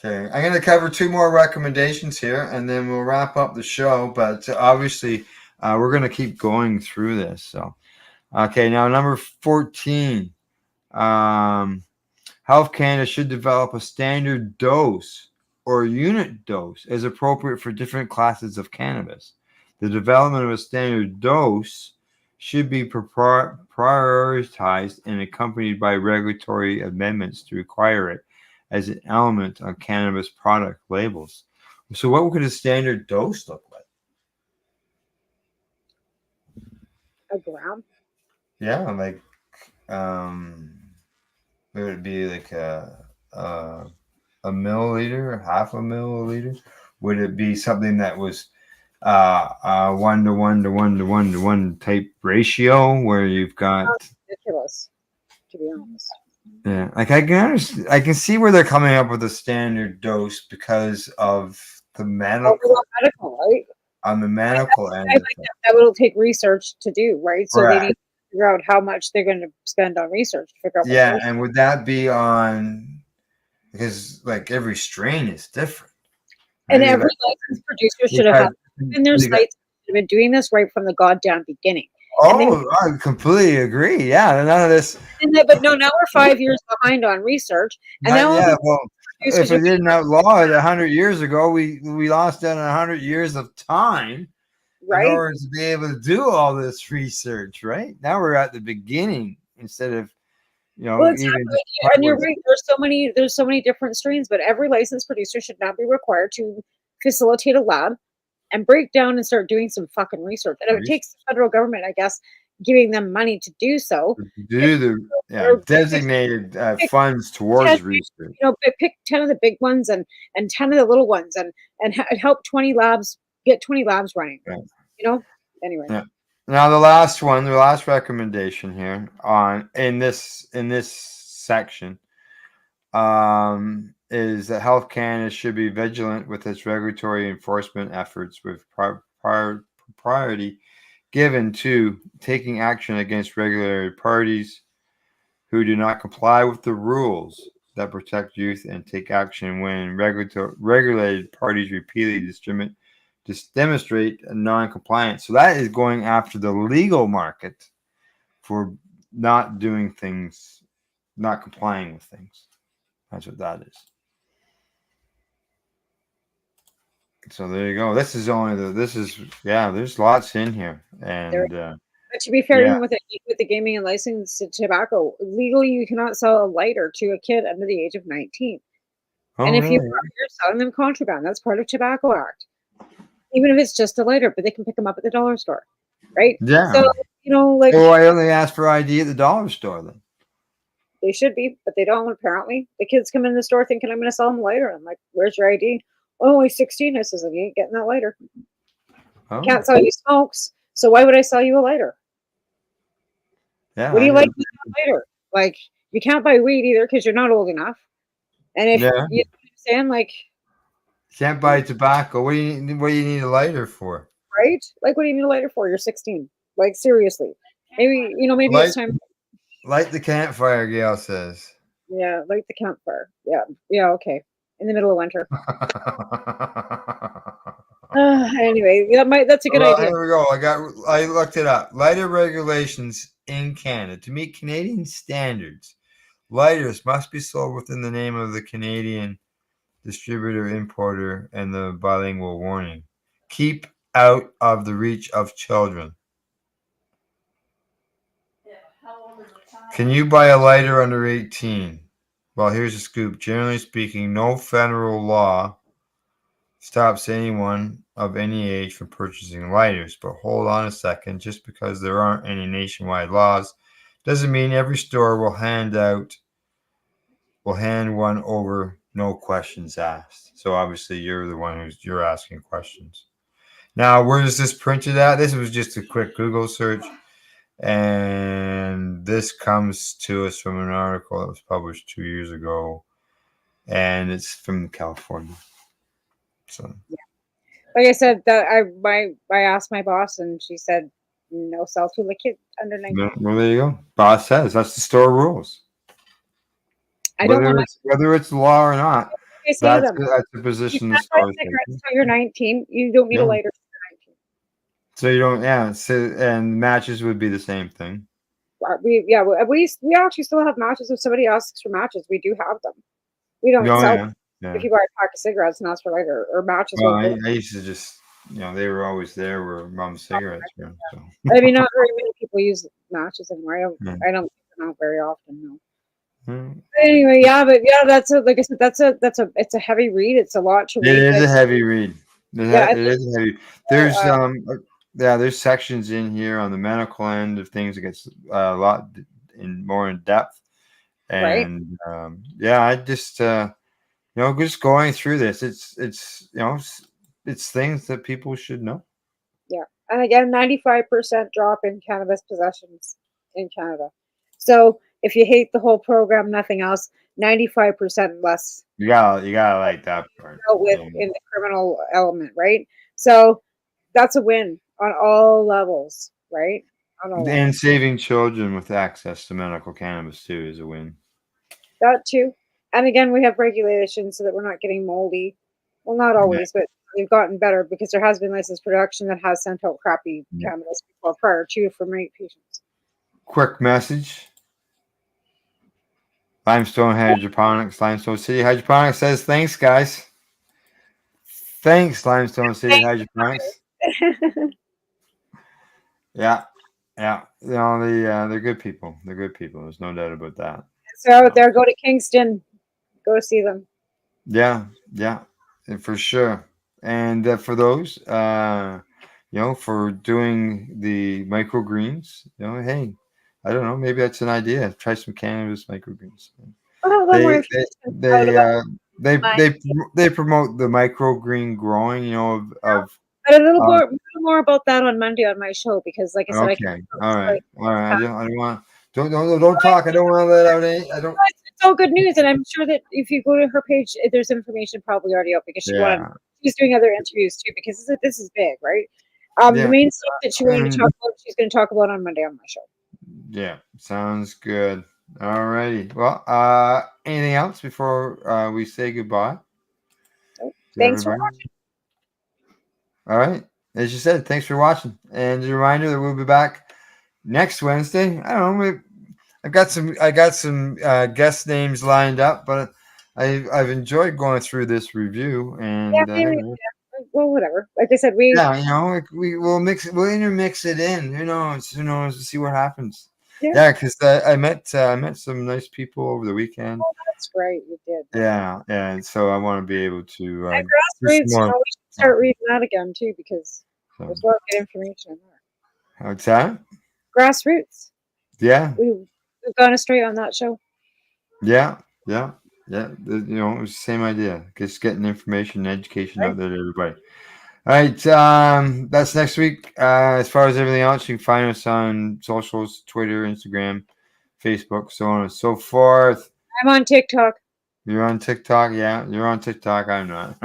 Okay, I'm going to cover 2 more recommendations here, and then we'll wrap up the show. But obviously, we're going to keep going through this. So, okay, now number 14. Health Canada should develop a standard dose or unit dose as appropriate for different classes of cannabis. The development of a standard dose should be prioritized and accompanied by regulatory amendments to require it as an element on cannabis product labels. So what could a standard dose look like? A gram? Yeah, like would it be like a milliliter, half a milliliter? Would it be something that was 1 to 1 to 1 to 1 to 1 type ratio where you've got ridiculous, to be honest. Yeah, like I can see where they're coming up with a standard dose because of the medical, right? On the medical end, that will take research to do, right? So Correct. they need to figure out how much they're going to spend on research to figure out. Yeah, and would that be on because like every strain is different, and every licensed producer should have in their sites have been doing this right from the goddamn beginning. Oh, I completely agree. Yeah, none of this. But no, now we're 5 years behind on research, and now if we didn't outlaw it 100 years ago, we lost out 100 years of time, right, in order to be able to do all this research. Right now, we're at the beginning instead of and you're right. There's so many different strains, but every licensed producer should not be required to facilitate a lab and break down and start doing some fucking research. And it takes the federal government, I guess, giving them money to do so. Do the designated funds towards research. Pick 10 of the big ones and 10 of the little ones, and help 20 labs get 20 labs running. Right. Anyway. Yeah. Now the last recommendation here in this section is that Health Canada should be vigilant with its regulatory enforcement efforts, with priority given to taking action against regulated parties who do not comply with the rules that protect youth, and take action when regulated parties repeatedly demonstrate non-compliance. So that is going after the legal market for not doing things, not complying with things. That's what that is. So there you go. This is there's lots in here. And but to be fair, even with the gaming and licensed tobacco, legally you cannot sell a lighter to a kid under the age of 19. And if you're selling them contraband, that's part of Tobacco Act. Even if it's just a lighter, but they can pick them up at the dollar store, right? Yeah. So I only ask for ID at the dollar store then. They should be, but they don't. Apparently, the kids come in the store thinking I'm going to sell them a lighter. I'm like, "Where's your ID?" Oh, only 16. I says, "You ain't getting that lighter. I can't sell you smokes, so why would I sell you a lighter?" Yeah. What do you like with a lighter? Like, you can't buy weed either because you're not old enough. And if you know what I'm saying, like, can't buy tobacco. What do you need a lighter for? Right? Like, what do you need a lighter for? You're 16. Like, seriously. Maybe it's time. Light the campfire, Gail says. Yeah, light the campfire. Yeah, okay. In the middle of winter. Anyway, that's a good idea. Here we go. I looked it up. Lighter regulations in Canada. To meet Canadian standards, lighters must be sold within the name of the Canadian distributor, importer, and the bilingual warning. Keep out of the reach of children. Can you buy a lighter under 18? Well, here's a scoop. Generally speaking, no federal law stops anyone of any age from purchasing lighters. But hold on a second. Just because there aren't any nationwide laws doesn't mean every store will hand one over, no questions asked. So obviously you're the one you're asking questions. Now, where is this printed at? This was just a quick Google search. And this comes to us from an article that was published 2 years ago, and it's from California. So, Like I said, that I asked my boss, and she said no sell to the kid under 19. well, there you go. Boss says that's the store rules. I don't want Whether it's law or not, to say them. that's the position You the can't store buy is cigarettes taking. until you're 19. You don't need a lighter until you're 19. So you don't, yeah. So, and matches would be the same thing. We actually still have matches. If somebody asks for matches, we do have them. We don't Oh, sell yeah. Yeah. if you buy a pack of cigarettes and ask for lighter or matches. Well, I used to just, they were always there where mom's cigarettes were. So. I mean, not very many people use matches anymore. I don't think they're not very often. No. Anyway, that's like I said, it's a heavy read. It's a lot to read. It is a heavy read. It is heavy. There's there's sections in here on the medical end of things that gets a lot more in depth. And I just just going through this, it's things that people should know. Yeah, and again, 95% drop in cannabis possessions in Canada. So if you hate the whole program, nothing else, 95% less. You gotta like that part. With in the criminal element, right? So that's a win on all levels, right? And saving children with access to medical cannabis too is a win. That too. And again, we have regulations so that we're not getting moldy. Well, not always, but we've gotten better because there has been licensed production that has sent out crappy cannabis before prior to for many patients. Quick message. Limestone Hydroponics, Limestone City Hydroponics says thanks, guys. Thanks, Limestone City Hydroponics. Yeah. They're good people. They're good people. There's no doubt about that. So there, go to Kingston. Go see them. Yeah, for sure. And for those, for doing the microgreens, hey, I don't know, maybe that's an idea. Try some cannabis microgreens. They promote the microgreen growing, of. But a little more about that on Monday on my show because, like I said, okay, all right. I don't want. Don't talk. I don't want to let out any. I don't. It's all good news, and I'm sure that if you go to her page, there's information probably already up because she's doing other interviews too because this is big, right? The main stuff that she wanted to talk about, she's going to talk about on Monday on my show. Yeah, sounds good. All righty. Well, anything else before we say goodbye? Thanks for watching. All right. As you said, thanks for watching. And a reminder that we'll be back next Wednesday. I don't know. I got some guest names lined up, but I've enjoyed going throh this review. And well, whatever. Like I said, we'll intermix it in. Who knows? To see what happens. Yeah, because I met some nice people over the weekend. Oh, that's great. You did. Yeah, and so I want to be able to. Grassroots. We should start reading that again too because there's a lot of good information in there. What's that? Grassroots. Yeah. We've gone astray on that show. Yeah. It was the same idea. Just getting information and education out there to everybody. All right, that's next week. As far as everything else, you can find us on socials, Twitter, Instagram, Facebook, so on and so forth. I'm on TikTok. You're on TikTok? Yeah, you're on TikTok. I'm not.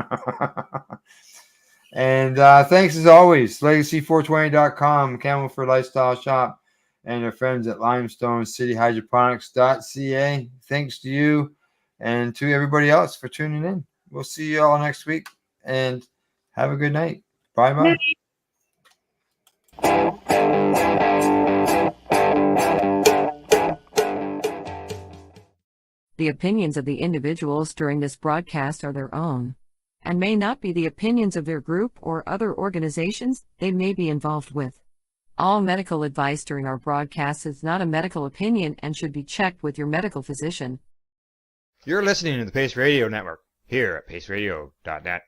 And thanks as always, legacy420.com, Campbellford Lifestyle Shop, and our friends at Limestone City Hydroponics.ca. Thanks to you and to everybody else for tuning in. We'll see you all next week, and have a good night. Bye-bye. The opinions of the individuals during this broadcast are their own, and may not be the opinions of their group or other organizations they may be involved with. All medical advice during our broadcast is not a medical opinion and should be checked with your medical physician. You're listening to the Pace Radio Network here at paceradio.net.